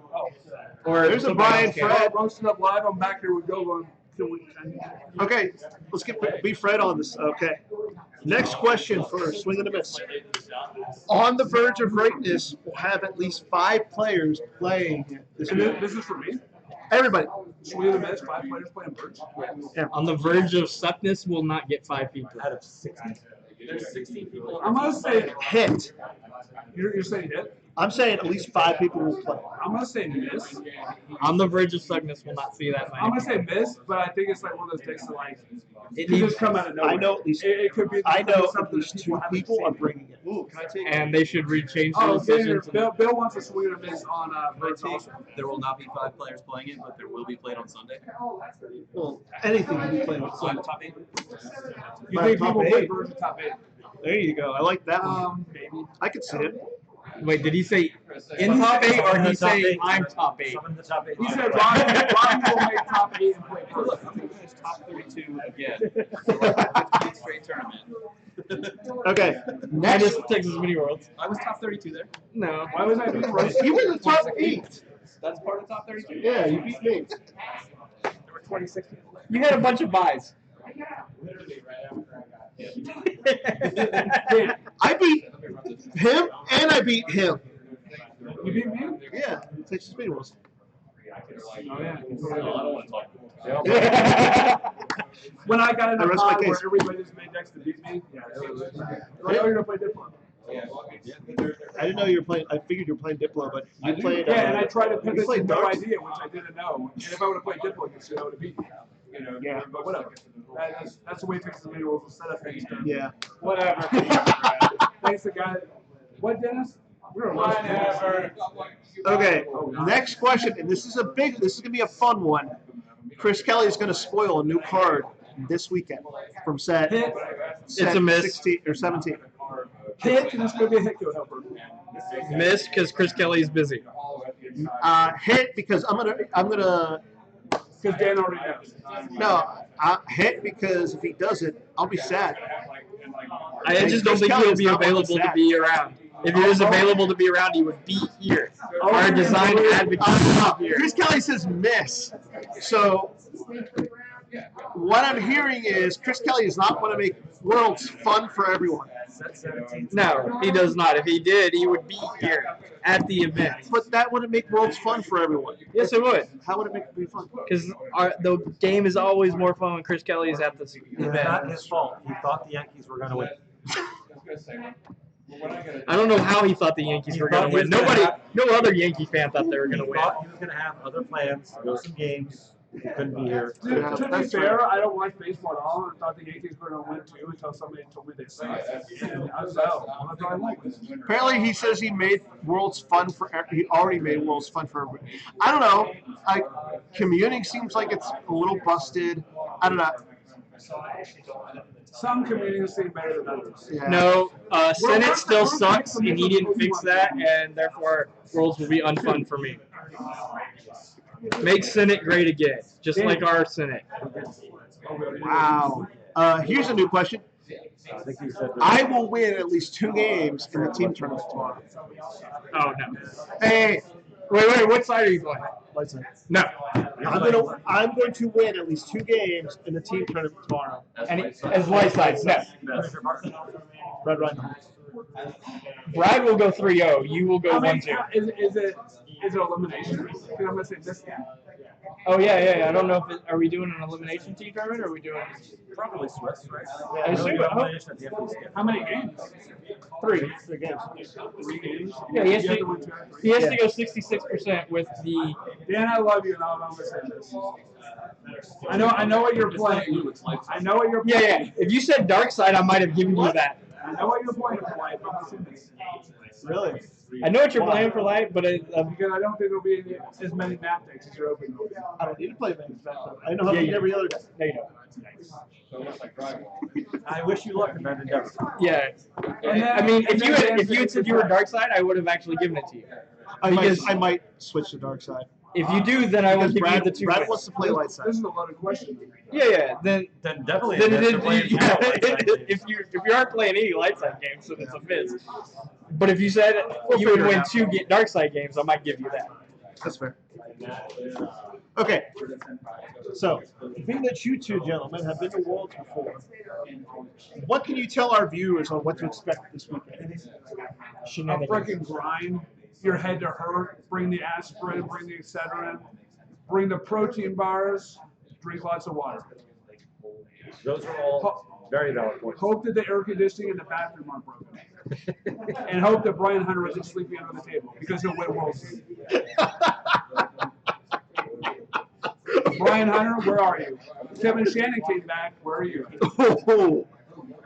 C: Or
B: There's a
C: somebody
B: Brian
C: else can.
B: Fred.
E: Roasted up live. I'm back here with Gogo.
B: Okay, let's be Fred on this. Okay. Next question for Swing and a Miss. On the Verge of Greatness will have at least 5 players playing this
E: And
B: week.
E: this is for me.
B: Everybody.
E: Swing of the Miss, 5 players playing Birds.
C: On the Verge of Suckness will not get 5 people.
I: Out of 60.
H: There's 16 people.
E: I'm gonna say
B: Hit.
E: you're saying hit.
B: I'm saying at least 5 people will play.
E: I'm gonna say miss.
C: On the Verge of Suckness will not see that
E: I'm
C: many.
E: gonna say miss, but I think it's like one of those decks that like
C: It
E: could
C: needs,
E: just come out of nowhere.
B: I know at least
E: It could be.
B: I know at
E: something
B: least
E: that
B: 2
E: haven't
B: people
E: seen.
B: are bringing it.
H: Ooh, can I take?
C: and they should change
E: Oh,
C: the
E: Bill,
C: decisions.
E: Bill wants a swing and a miss on Birds
H: Take,
E: also.
H: there will not be 5 players playing it, but there will be played on Sunday.
B: Well, anything can be played on
H: So I'm
B: Sunday.
H: top 8.
E: You
B: My
E: think
B: top
E: people play
B: 8.
E: Birds in top 8?
B: There you go. I like that one.
E: Maybe.
B: I could see it.
C: Wait, did he say in top 8 or did he
I: Top
C: say
I: 8.
C: I'm top 8?
I: Some in the top 8.
E: He said Ronnie will make top 8 and play Birds.
H: Look, I'm gonna finish top 32 again. For like a 15 straight tournament.
B: Okay.
C: Minus
B: Next.
C: Texas Mini Worlds.
H: I was top 32 there.
C: No.
E: Why was I being first?
B: You were in the top 8.
H: That's part of top 32.
B: Yeah, you beat me.
H: There were 26 people there.
C: You had a bunch of buys.
B: I beat him and I beat him.
E: You beat me?
B: Yeah, Texas Speed Wars.
E: Oh yeah.
H: No, I don't want to talk.
E: When I got in
B: I
E: the
B: rest my
E: pod where
B: case.
E: everybody just made decks to beat me, yeah, it was like, oh, you're gonna play Diplo.
B: I didn't know you were playing. I figured you were playing Diplo, but you played.
E: Yeah, and I tried to pivot to
B: played
E: no
B: darts?
E: idea, which I didn't know. And if I would have played Diplo against you, I would have beat you.
B: Yeah.
E: But whatever. That's the way Texas Mini Worlds will set up things. To,
B: Yeah.
E: Whatever. Thanks to guy. What, Dennis? We're
F: Whatever.
B: Okay. Next question, and this is gonna be a fun one. Chris Kelly is gonna spoil a new card this weekend from set.
C: It's a miss.
B: 16 or 17.
E: Hit, and it's going to be a hit code helper.
C: Miss because Chris Kelly's busy.
B: Hit because I'm gonna.
E: Because Dan already knows.
B: No, hit because if he does it, I'll be sad.
C: I just don't think he'll be available to be around. If he was available to be around, he would be here. Our design advocate would be here.
B: Chris Kelly says miss. So what I'm hearing is Chris Kelly does not want to make Worlds fun for everyone.
C: No, he does not. If he did, he would be here at the event.
B: But that wouldn't make Worlds fun for everyone.
C: Yes, it would.
B: How would it make it be fun?
C: Because the game is always more fun when Chris Kelly is at this
I: It's
C: event.
I: not his fault. He thought the Yankees were going to win.
C: I don't know how he thought the Yankees were going to win. No other Yankee fan thought they were going to
I: He
C: win.
I: thought he was going to have other plans, go some games. He couldn't be here.
E: To be fair, I don't watch baseball at all, and thought the Yankees were going to win too until somebody told me they sucked. And I was like, oh, that's what I like.
B: Apparently, he says he made Worlds fun for. He already made Worlds fun for everyone. I don't know. Like commuting seems like it's a little busted. I don't know.
E: Some communities seem better than others.
B: Yeah.
C: No, Senate still sucks, and he didn't fix that, and therefore Worlds will be unfun for me. Make Senate great again, just like our Senate.
B: Wow. Here's a new question.
I: I think he said
B: I will win at least 2 games in the team tournament tomorrow.
C: Oh, no.
B: Hey,
C: Wait, what side are you playing? No.
B: I'm going to win at least 2 games in the team tournament tomorrow.
C: As light sides, no.
B: Red Rhino.
C: Brad will go 3-0. You will go
E: I mean,
C: 1-2.
E: is it elimination? Because I'm going to say this game.
C: Oh, yeah. I don't know if are we doing an elimination team tournament or are we doing
I: probably Swiss, right?
C: I assume-
E: How many games?
B: 3 games.
E: 3 games?
C: Yeah, he has to go 66% with the.
E: Dan, I love you, and I'm going to say this. I know what you're playing. I know what you're playing.
C: Yeah. If you said dark side, I might have given you that.
E: I know what you're playing for life. I'm going to say this.
B: Really?
C: I know what you're playing for light, but
E: Because I don't think there'll be as many map decks as you're opening.
B: I don't need to play Vegas back then. I know how to beat every other day.
C: no, you don't.
I: I wish you luck in that endeavor.
C: Yeah. I mean, if you had said you were dark side, I would have actually given it to you.
B: I might switch to dark side.
C: If you do, then I will
B: Because
C: give you the 2.
B: Brad wants to play light side.
E: This is a loaded question.
C: Yeah. Then
I: Definitely.
C: if you aren't playing any light side games, then it's a fizz. But if you said you would win 2 dark side games, I might give you that.
B: That's fair. Okay. So, being that you 2 gentlemen have been to Worlds before, what can you tell our viewers on what to expect this weekend?
E: A freaking grind. Your head to hurt. Bring the aspirin. Bring the Excedrin. Bring the protein bars. Drink lots of water.
I: Those are all very valid points.
E: Hope that the air conditioning in the bathroom aren't broken. And hope that Brian Hunter isn't sleeping under the table because he'll win Worlds. Brian Hunter, where are you? Kevin Shannon came back. Where are you?
B: Oh,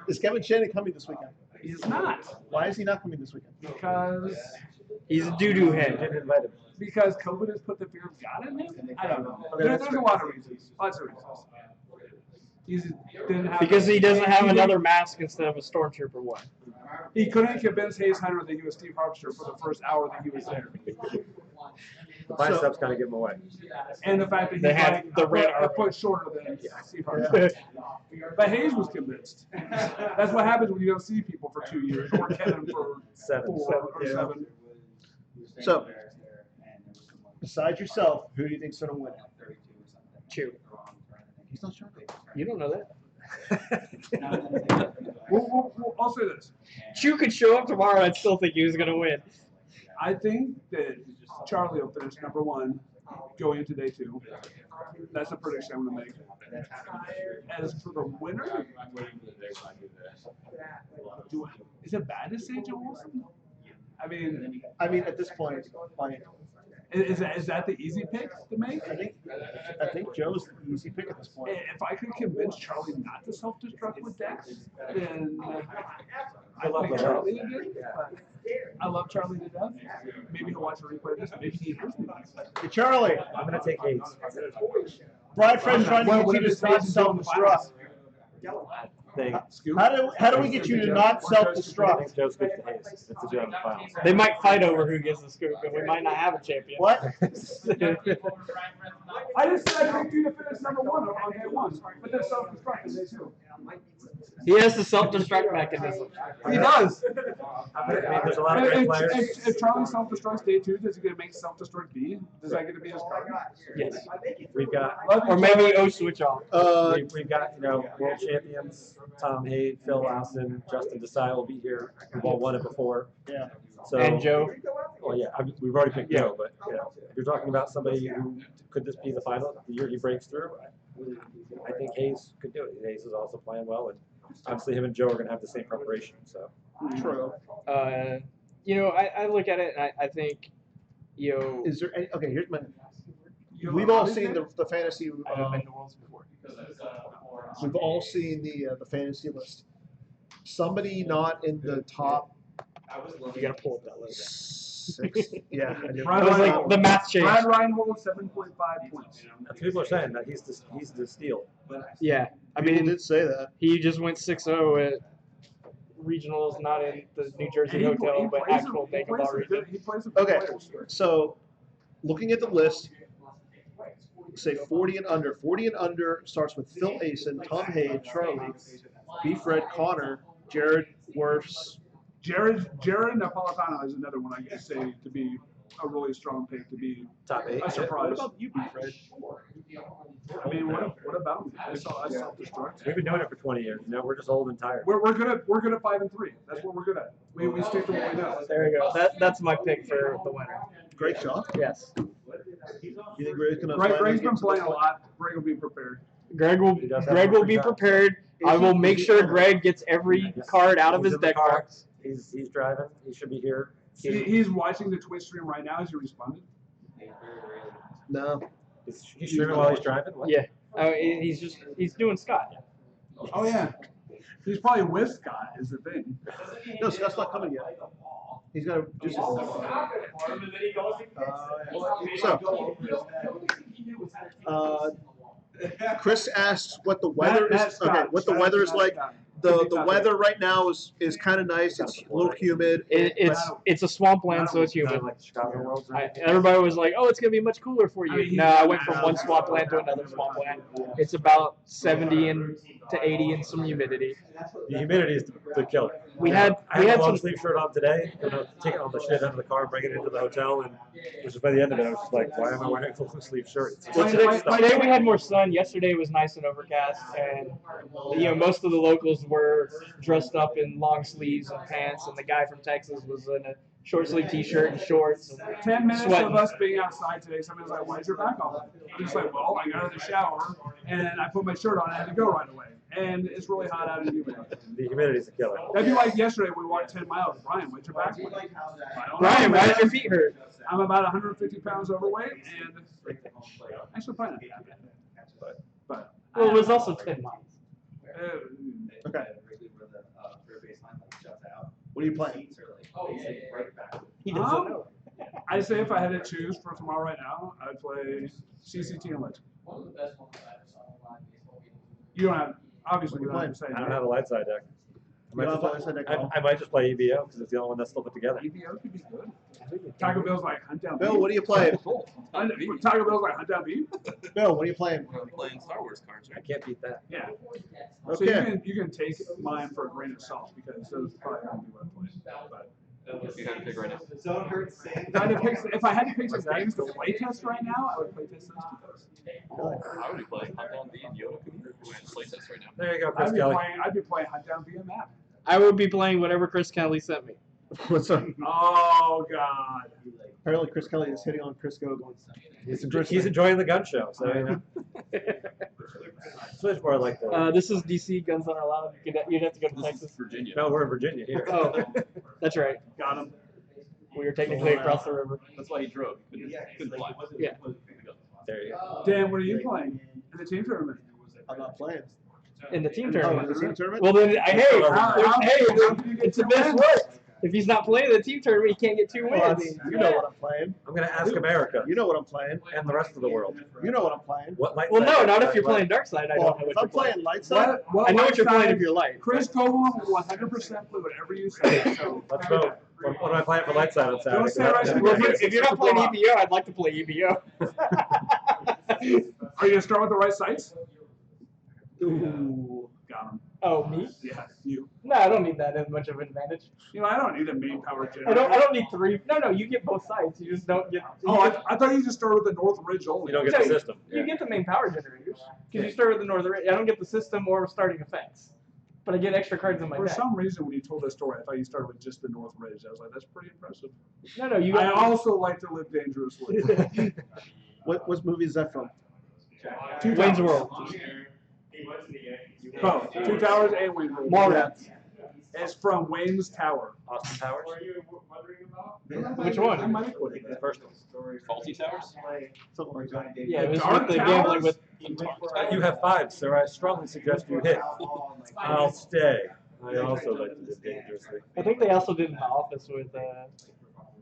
B: is Kevin Shannon coming this weekend?
E: He's not.
B: Why is he not coming this weekend?
E: Because
C: He's a doo-doo head.
I: Didn't invite him.
E: because COVID has put the fear of God in him. I don't know. There's a lot of reasons. Lots of reasons. Didn't have
C: Because he doesn't have another mask instead of a stormtrooper one.
E: He couldn't convince Hayes Hunter that he was Steve Harpster for the first hour that he was there.
I: The biceps kind of give him away.
E: And the fact that
C: They
E: he's
C: had
E: like
C: the red
E: a foot shorter than Steve Harpster. But Hayes was convinced. That's what happens when you don't see people for 2 years, or Kevin for 4 or 7.
B: So, besides yourself, who do you think's going to win?
C: Chew.
B: He's not sure.
C: You don't know that.
E: I'll say this.
C: Chew could show up tomorrow and I'd still think he was going to win.
E: I think that Charlie will finish number 1 going into day 2. That's a prediction I'm going to make. As for the winner, is it bad to say Joe Wilson? I mean,
B: at this point, like,
E: is that the easy pick to make?
B: I think Joe's the easy pick at this point.
E: If I could convince Charlie not to self-destruct with Dex, then I love Charlie to death. I love Charlie to death. Maybe he'll watch a replay of this. Maybe he hears me.
B: Hey, Charlie,
I: I'm going to take Hayes.
B: Brad Friend's trying to get you to not self-destruct. How do we get you to not
I: I
B: self-destruct?
I: think Joe scoops to Hayes. It's a Joe in the finals.
C: They might fight over who gets the scoop, and we might not have a champion.
B: What?
E: I just said I picked you to finish number 1 on day 1, but then self-destruct is day 2.
C: He has the self-destruct mechanism.
E: He does.
I: I mean, there's a lot of great players.
E: If Charlie self-destructs day 2, does he get to make self-destruct B? Does that get to be his card?
C: Yes.
I: We've got
C: Or maybe O switch off.
I: we've got world champions Tom Haid, Phil Lawson, Justin Desai will be here. We've all won it before.
B: Yeah.
I: So
C: And Joe.
I: Well, yeah, we've already picked Joe, but if you're talking about somebody who could this be the final the year he breaks through, I think Hayes could do it. Hayes is also playing well, and obviously him and Joe are going to have the same preparation. So
B: True.
C: I look at it and I think,
B: Is there any? Okay, here's my. We've all seen the fantasy.
C: I haven't been to Worlds before.
B: We've all seen the fantasy list. Somebody not in the top
C: You gotta pull up that list.
B: 6. Yeah, I do.
C: It was like the math change.
E: Brad Reinhold, 7.5 points.
I: people are saying that he's the steal.
C: Yeah, I
B: People
C: mean,
B: did say that.
C: he just went 6-0 at regionals, not in the New Jersey hotel, but actual Mega Ball region.
E: He plays a good
B: Okay,
E: player.
B: so looking at the list, say 40 and under. 40 and under starts with Phil Asen, Tom Haid, Charlie, B. Fred, Connor, Jared Worfs.
E: Jared Napolitano is another one I could say to be a really strong pick, to be
I: Top 8.
E: a surprise.
B: What about you, B. Fred?
E: I mean, what about me? I self-destruct.
I: We've been doing it for 20 years. We're just old and tired.
E: We're good at 5 and 3. That's what we're good at. We stick to what we know.
C: There you go. That's my pick for the winner.
B: Great shot.
C: Yes.
B: You think Greg's gonna?
E: Greg's been playing a lot. Greg will be prepared.
C: Greg will be prepared. I will make sure Greg gets every card out of his deck box.
I: He's driving. He should be here.
E: He's watching the Twitch stream right now. Has he responded?
B: No.
I: He's streaming while he's driving? What?
C: Yeah. He's doing Scott.
E: Oh yeah. He's probably with Scott is the thing.
B: No, Scott's not coming yet. He's got to do something. Chris asks what the weather is. Okay, what the weather is like. The weather right now is kind of nice. It's a little humid.
C: It's a swampland, so it's humid.
I: Like the Chicago Worlds.
C: Everybody was like, "Oh, it's gonna be much cooler for you." No, I went from one swampland to another swampland. It's about 70 to 80 and some humidity.
I: The humidity is the killer.
C: We had
I: a long
C: some
I: sleeve shirt on today, and I was taking all the shit out of the car, bringing it into the hotel, and just by the end of it, I was just like, why am I wearing a long sleeve shirt? It's
C: Well, today we had more sun. Yesterday was nice and overcast, and most of the locals were dressed up in long sleeves and pants, and the guy from Texas was in a short sleeve T-shirt and shorts. And
E: 10 minutes
C: sweating.
E: of us being outside today, somebody's like, "Why's your back off?" I'm just like, "Well, I got out of the shower and I put my shirt on. I had to go right away, and it's really hot out and humid."
I: The humidity is a killer.
E: That'd be like yesterday we walked 10 miles. Brian, why's your back?
C: Brian, why does your feet hurt?
E: I'm about 150 pounds overweight, and actually probably not that bad. But
C: Well, it was also 10 miles.
B: Okay. What are you playing?
C: He doesn't know.
E: I say if I had to choose for tomorrow right now, I'd play CCT and Legend. You don't have, obviously, you don't have to say.
I: I don't have a light side deck.
B: You don't have a light side deck at all?
I: I might just play EBO because it's the only one that's still put together.
E: EBO could be good. Taco Bell's like hunt down.
B: Bill, what are you playing?
E: Taco Bell's like hunt down beef.
B: Bill, what are you playing?
K: I'm playing Star Wars cards,
I: I
K: right?
I: can't beat that.
E: Yeah.
B: Okay.
E: So you can take mine for a grain of salt because those probably don't be what I'm playing. But
K: You got to pick right now.
E: if I had to pick some games to play test right now, I would play test those two.
K: I would be playing Hunt Down B and Yoda Community. We're going to play test right now.
I: There you go, Chris Kelly.
E: I'd be playing hunt down via map.
C: I would be playing whatever Chris Kelly sent me.
B: What's up?
E: Oh God.
B: Apparently, Chris Kelly is hitting on Chris Gogol.
I: He's enjoying the gun show, so you know. So it's more like the.
C: This is DC. Guns aren't allowed. You'd have to go to
K: This
C: Texas.
K: is Virginia.
I: No, we're in Virginia here.
C: Oh, that's right.
E: Got him.
C: We were technically across the river.
K: That's why he drove. Couldn't fly.
C: Yeah.
I: There you go.
E: Dan, what are you playing in the team tournament?
B: I'm not playing.
C: In the team
B: Oh,
C: tournament.
B: the team tournament?
C: Well then, hey,
E: How can you get
C: it's a
E: two
C: best
E: wins?
C: work. If he's not playing the team tournament, he can't get 2
B: Well, I
C: wins.
B: mean, you know what I'm playing.
I: I'm gonna ask America
B: You know what I'm playing.
I: and the rest of the world.
B: You know what I'm playing.
I: What light
C: Well,
I: side
C: no,
I: deck
C: not
I: do
C: if
I: I
C: you're
I: play?
C: playing Dark Side. I
B: Well,
C: don't know
B: if
C: what
B: I'm
C: you're playing.
B: playing light side,
E: What
C: I know what you're playing
E: side-
C: if you're light.
E: Chris Coghlan will 100% play whatever you say. So
I: Let's vote. What am I playing for light side on Saturday?
E: Don't say right
C: Well, if you're not playing EBO, I'd like to play EBO.
E: Are you gonna start with the right sites?
B: ooh,
E: Got him.
C: Oh, me?
E: Yeah, you.
C: No, I don't need that as much of an advantage.
E: You know, I don't need a main power generator.
C: I don't need 3. No, you get both sides. You just don't get.
E: Oh, I thought you just started with the North Ridge only.
I: You don't get the system.
C: You get the main power generators because you start with the Northern Ridge. I don't get the system or starting effects, but I get extra cards in my
E: For
C: deck.
E: some reason, when you told that story, I thought you started with just the North Ridge. I was like, that's pretty impressive.
C: No, you.
E: I also like to live dangerously.
B: What movie is that from?
C: Wayne's World.
E: Both. Two Towers and Wayne's World.
C: More rats.
E: It's from Wayne's Tower.
I: Austin Powers?
C: Which one?
E: I might have quit it.
I: The first one.
K: Faulty Towers?
B: Something like that.
C: Yeah, it was
E: Dark
C: with the
E: Towers?
C: gambling with.
I: You have 5, sir. I strongly suggest you hit. I'll stay. I also like to live dangerously.
C: I think they also did in the office with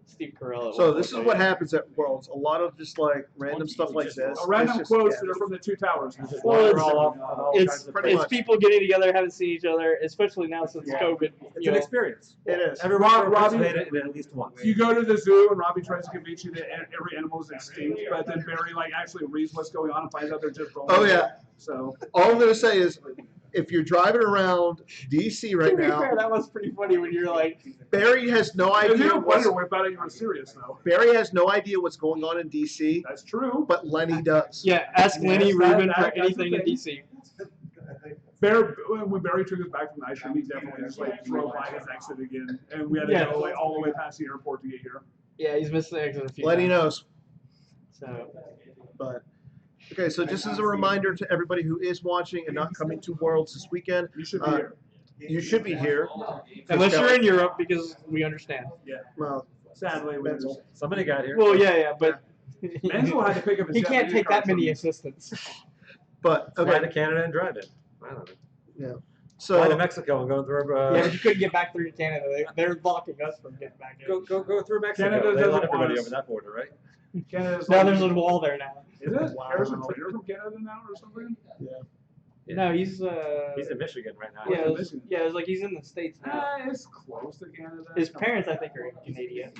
C: Steve Carell.
B: So this is what happens at Worlds. A lot of just like random stuff like this.
E: Random
B: It's just-
E: quotes
B: yeah,
E: that are from the Two Towers.
C: Well,
I: We're all off on all kinds of
B: pretty
C: It's
B: much.
C: people getting together, haven't seen each other, especially now since COVID.
I: It's an experience.
B: It is.
I: Everyone should
E: Robbie-
I: participate in it at least once.
E: You go to the zoo and Robbie tries to convince you that every animal is extinct, but then Barry actually reads what's going on and finds out they're just rolling.
B: Oh yeah.
E: So
B: All I'm gonna say is, if you're driving around DC right
C: To be
B: now,
C: fair, that was pretty funny when you're like,
B: Barry has no
E: I
B: idea.
E: didn't wonder if I thought you were serious though.
B: Barry has no idea what's going on in DC,
E: That's true.
B: but Lenny does.
C: yeah, ask Lenny
E: Yes,
C: Rubin
E: that-
C: for
E: that's
C: anything
E: the
C: in
E: thing.
C: DC.
E: When Barry took us back from the ice cream, he definitely just like drove by his exit again, and we had to
C: Yeah.
E: go like all the way past the airport to get here.
C: Yeah, he's missed the exit a few
B: Lenny
C: times.
B: knows.
C: So,
B: But okay, so just as a reminder to everybody who is watching and not coming to Worlds this weekend,
E: You should be here.
B: you should be here.
C: unless you're in Europe, because we understand.
E: Yeah.
B: Well,
E: Sadly, we
B: Menzel.
I: Somebody got here.
C: Well, yeah, but
E: Menzel had to pick up his
C: he can't
E: Japanese
C: take that
E: cards
C: many
E: from-
C: assistants.
B: but
I: Fly
B: okay,
I: to Canada and drive it. I don't know.
B: so
I: Fly to Mexico and go through.
C: Yeah, but you couldn't get back through Canada. They're blocking us from getting back in.
I: Go through Mexico.
E: Canada
I: They
E: doesn't
I: let everybody
E: want us.
I: over that border, right?
E: Canada's
C: Now
E: like-
C: there's a wall there now.
E: Is it? Harrison Trader from Canada now or something?
C: No, he's
I: He's in Michigan right now.
C: yeah,
E: in Michigan.
C: it's like he's in the States now.
E: It's close to Canada.
C: His parents, I think, are Canadian.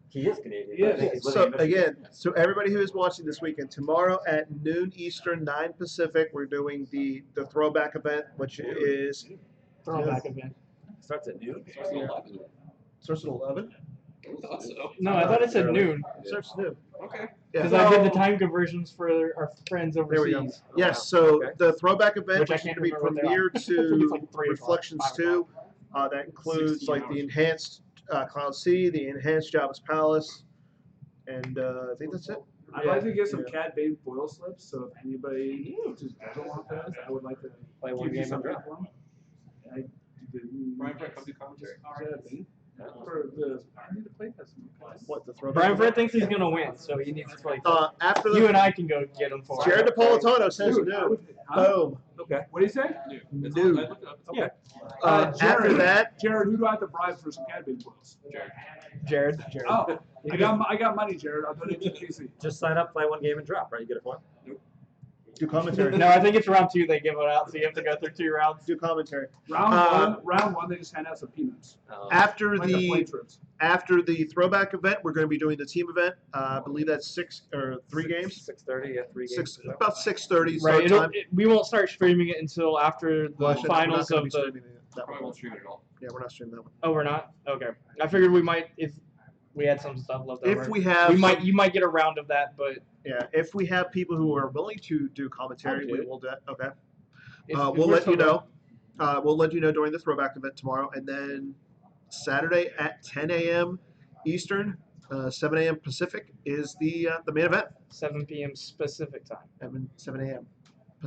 I: He is Canadian.
E: Yeah,
I: but I think he's living
B: So
I: in Michigan.
B: again, so everybody who is watching this weekend, tomorrow at noon Eastern, 9 Pacific, we're doing the throwback event, which is
C: Throwback event.
I: Starts at noon.
B: starts at 11.
K: I thought so.
C: No, I thought it said noon
B: Starts at noon.
K: Okay.
B: Yeah.
C: because I did the time conversions for our friends
B: There we go.
C: overseas.
B: Yes, so
I: Okay.
B: the throwback event,
C: Which I
B: which is
C: can't
B: going to be
C: remember
B: from
C: what they
B: here
C: are. It's
B: to
C: like 3 o'clock,
B: Reflections
C: 5
B: 2. That includes
K: 16
B: like the
K: hours.
B: enhanced Cloud C, the enhanced Java's Palace, and I think that's it.
E: I'd like to get some Cad Bane foil slips, so if anybody just doesn't want those, I would like to
C: Play one
E: give you
C: game
E: some
C: and
E: for them. I didn't.
K: Brian, come do commentary.
E: Cad Bane? For the, I need to play this.
B: What the throwback?
C: Brian
B: event?
C: Fred thinks he's gonna win, so he needs to play.
B: After the
C: You and I can go get him for
B: Jared
C: it.
B: Napolitano says
E: Dude,
B: no.
E: huh?
B: Boom.
E: Okay. What do you say?
K: New. It's
B: New.
K: on- I looked it up. It's
C: Yeah.
K: okay.
B: After that,
E: Jared, who do I have to bribe for some Cad Bane foils?
C: Jared.
E: Oh, I got money, Jared. I'll donate to the PC.
I: Just sign up, play one game, and drop. Right? You get a point.
B: do commentary.
C: No, I think it's round 2 they give it out, so you have to go through 2 rounds.
B: Do commentary.
E: Round one, they just hand out some peanuts.
B: After
E: Like the plane
B: the
E: trips.
B: throwback event, we're going to be doing the team event. I believe that's 3 games.
I: 6:30. Yeah, 3 games.
B: About 6:30
C: Right.
B: start time.
C: We won't start streaming it until after the
B: Well, I said we're not
C: finals
B: gonna
C: of
B: be
C: the.
B: streaming that
K: Probably
B: one.
K: won't stream it at all.
B: Yeah, we're not streaming that one.
C: Oh, we're not. Okay. I figured we might if we had some stuff left over.
B: If we have,
C: you might get a round of that, but
B: yeah, if we have people who are willing to do commentary,
C: I'll do
B: we
C: it.
B: will do it. Okay.
C: if
B: We'll
C: we're
B: let you
C: still-
B: know. We'll let you know during the throwback event tomorrow, and then Saturday at 10 a.m. Eastern, 7 a.m. Pacific is the main event.
C: 7 p.m. Specific time.
B: 7 a.m.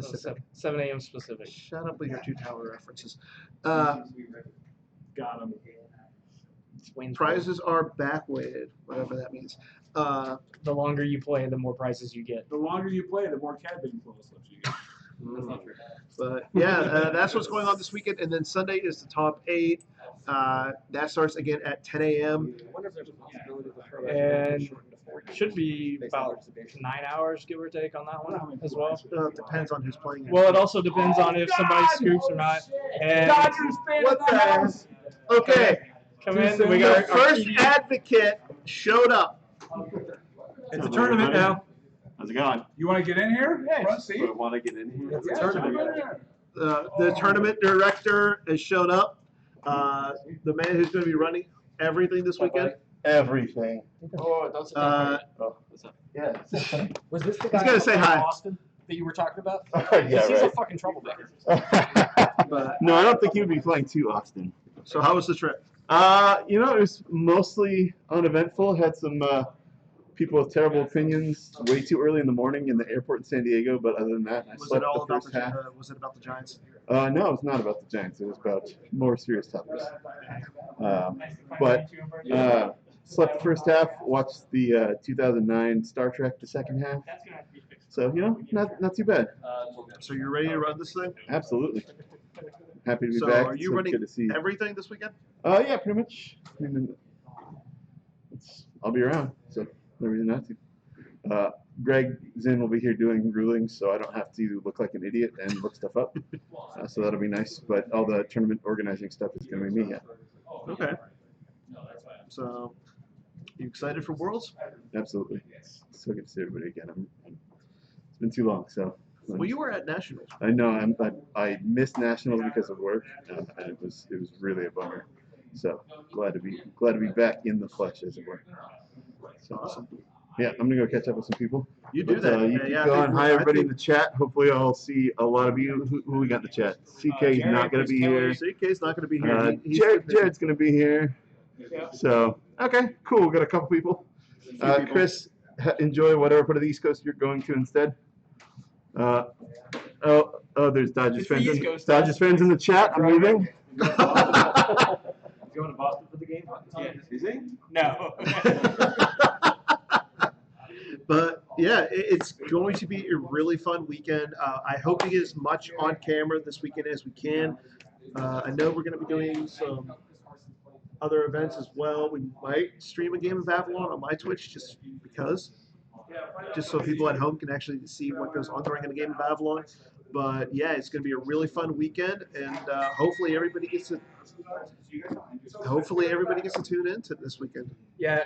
C: So
B: Pacific.
C: 7 a.m. Specific.
B: Shut up with your 2 tower references.
E: Got him.
C: It's Wayne's
B: Prizes are back-weighted, whatever that means.
C: World. The longer you play, the more prizes you get.
E: The longer you play, the more Cad Bane foil slips you get.
K: That's not true.
B: But yeah, that's what's going on this weekend. And then Sunday is the top 8. That starts again at 10 a.m.
I: I wonder if there's a possibility to throw
C: And
I: shortened to 4 games.
C: Should be
I: Based on
C: about
I: participation.
C: 9 hours, give or take, on that one as well.
B: Depends on who's playing.
C: Well, it also depends on if somebody scoops or not. And
E: Dodgers fan
B: What
E: in the
B: the-
E: house.
B: Okay,
C: come in.
E: Too
C: We
E: soon.
C: got
B: the
C: our
B: first
C: TV.
B: advocate showed up.
I: It's a tournament now.
L: How's it going?
E: You want to get in here?
C: Yeah.
E: Front seat?
L: I want to get in here.
I: It's a
E: Yeah,
I: tournament.
E: jump in there.
B: The tournament director has shown up. The man who's going to be running everything this weekend.
L: Everything.
A: Oh, don't sit
B: Uh,
A: down.
L: What's up? Yeah.
A: Was this the
B: He's
A: guy
B: gonna say
A: from
B: hi.
A: Austin that you were talking about?
L: Yeah,
A: He's a
L: right.
A: fucking troublemaker.
B: But,
L: No, I don't think he would be flying to Austin.
B: so how was the trip?
L: You know, it was mostly uneventful. Had some people with terrible opinions way too early in the morning in the airport in San Diego, but other than that, I
B: Was
L: slept
B: it all
L: the
B: about
L: first
B: the
L: half.
B: Was it about the Giants?
L: No, it's not about the Giants. It was about more serious topics. But slept the first half, watched the 2009 Star Trek the second half. So, you know, not too bad.
B: So you're ready to run this thing?
L: Absolutely. Happy to be
B: So
L: back.
B: are you
L: So
B: running
L: good to see you.
B: everything this weekend?
L: Yeah, pretty much. I mean, I'll be around, so no reason not to. Greg Zinn will be here doing rulings, so I don't have to look like an idiot and look stuff up. So that'll be nice. But all the tournament organizing stuff is going to be me. Yeah.
B: Okay. So, you excited for Worlds?
L: Absolutely. It's so good to see everybody again. It's been too long, so.
B: Well, you were at Nationals.
L: I know. I missed nationals because of work, and it was really a bummer. So glad to be back in the flesh, as it were. So
B: Awesome.
L: yeah, I'm gonna go catch up with some people.
B: You do
L: But,
B: that.
L: you keep going. Hi everybody in the chat. Hopefully I'll see a lot of you. Who we got in the chat? CK's not gonna be here.
B: CK's not going to be here. He's
L: Jared's gonna be here. So okay, cool. We got a couple people.
B: people.
L: Chris, enjoy whatever part of the East Coast you're going to instead. There's Dodgers
A: It's the
L: fans.
A: East Coast,
L: Dodgers fans in the chat. I'm leaving.
I: Going to Boston for the game?
A: Yeah.
I: Is he?
A: No.
B: But yeah, it's going to be a really fun weekend. I hope to get as much on camera this weekend as we can. I know we're going to be doing some other events as well. We might stream a game of Avalon on my Twitch just because, just so people at home can actually see what goes on during a game of Avalon. But yeah, it's going to be a really fun weekend, and hopefully everybody gets to tune in to this weekend.
C: Yeah,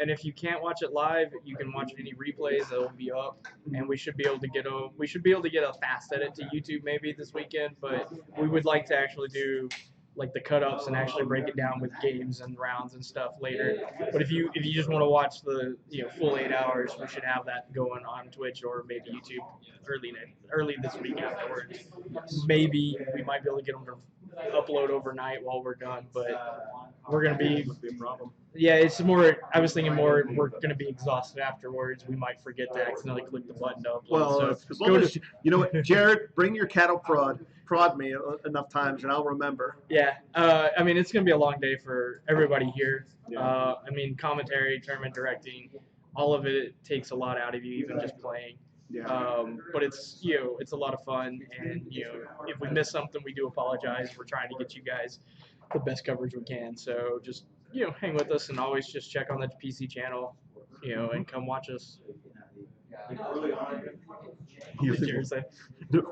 C: and if you can't watch it live, you can watch any replays that will be up, and we should be able to get a fast edit to YouTube maybe this weekend. But we would like to actually do like the cut-ups and actually break it down with games and rounds and stuff later. But if you just want to watch the full 8 hours, we should have that going on Twitch or maybe YouTube early this week afterwards. Maybe we might be able to get them to upload overnight while we're done, but we're gonna be. Yeah, it's more. I was thinking more. We're gonna be exhausted afterwards. We might forget to accidentally click the button to upload.
B: Well,
C: so
B: as long as you know what, Jared, bring your cattle prod me enough times, and I'll remember.
C: yeah, I mean it's gonna be a long day for everybody here. I mean commentary, tournament directing, all of it takes a lot out of you, even just playing.
B: Yeah.
C: But it's it's a lot of fun, and if we miss something, we do apologize. We're trying to get you guys the best coverage we can. So just hang with us and always just check on the PC channel, and come watch us.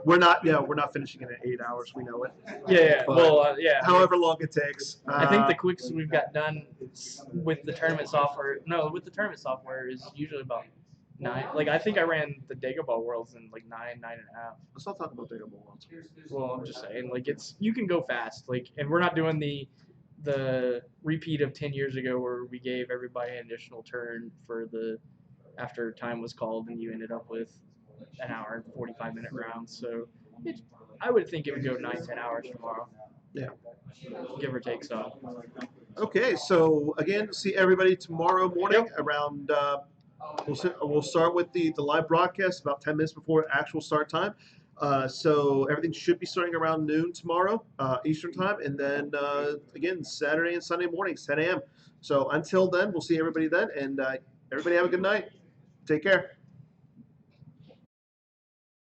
B: We're not finishing it in 8 hours. We know it.
C: Yeah.
B: But
C: Well,
B: however long it takes.
C: I think the quickest we've got done with the tournament software. No, with the tournament software is usually about 9. Like I think I ran the Dagobah Worlds in like 9.5.
B: Let's not talk about Dagobah Worlds.
C: Well, I'm just saying, like you can go fast. Like, and we're not doing the repeat of 10 years ago where we gave everybody an additional turn for after time was called and you ended up with an hour and 45-minute rounds. So I would think it would go 9-10 hours tomorrow.
B: Yeah.
C: Give or take some.
B: Okay, so again, see everybody tomorrow morning around. We'll start with the live broadcast about 10 minutes before actual start time. So everything should be starting around noon tomorrow, Eastern time, and then again Saturday and Sunday mornings, 10 a.m. So until then, we'll see everybody then, and everybody have a good night. Take care.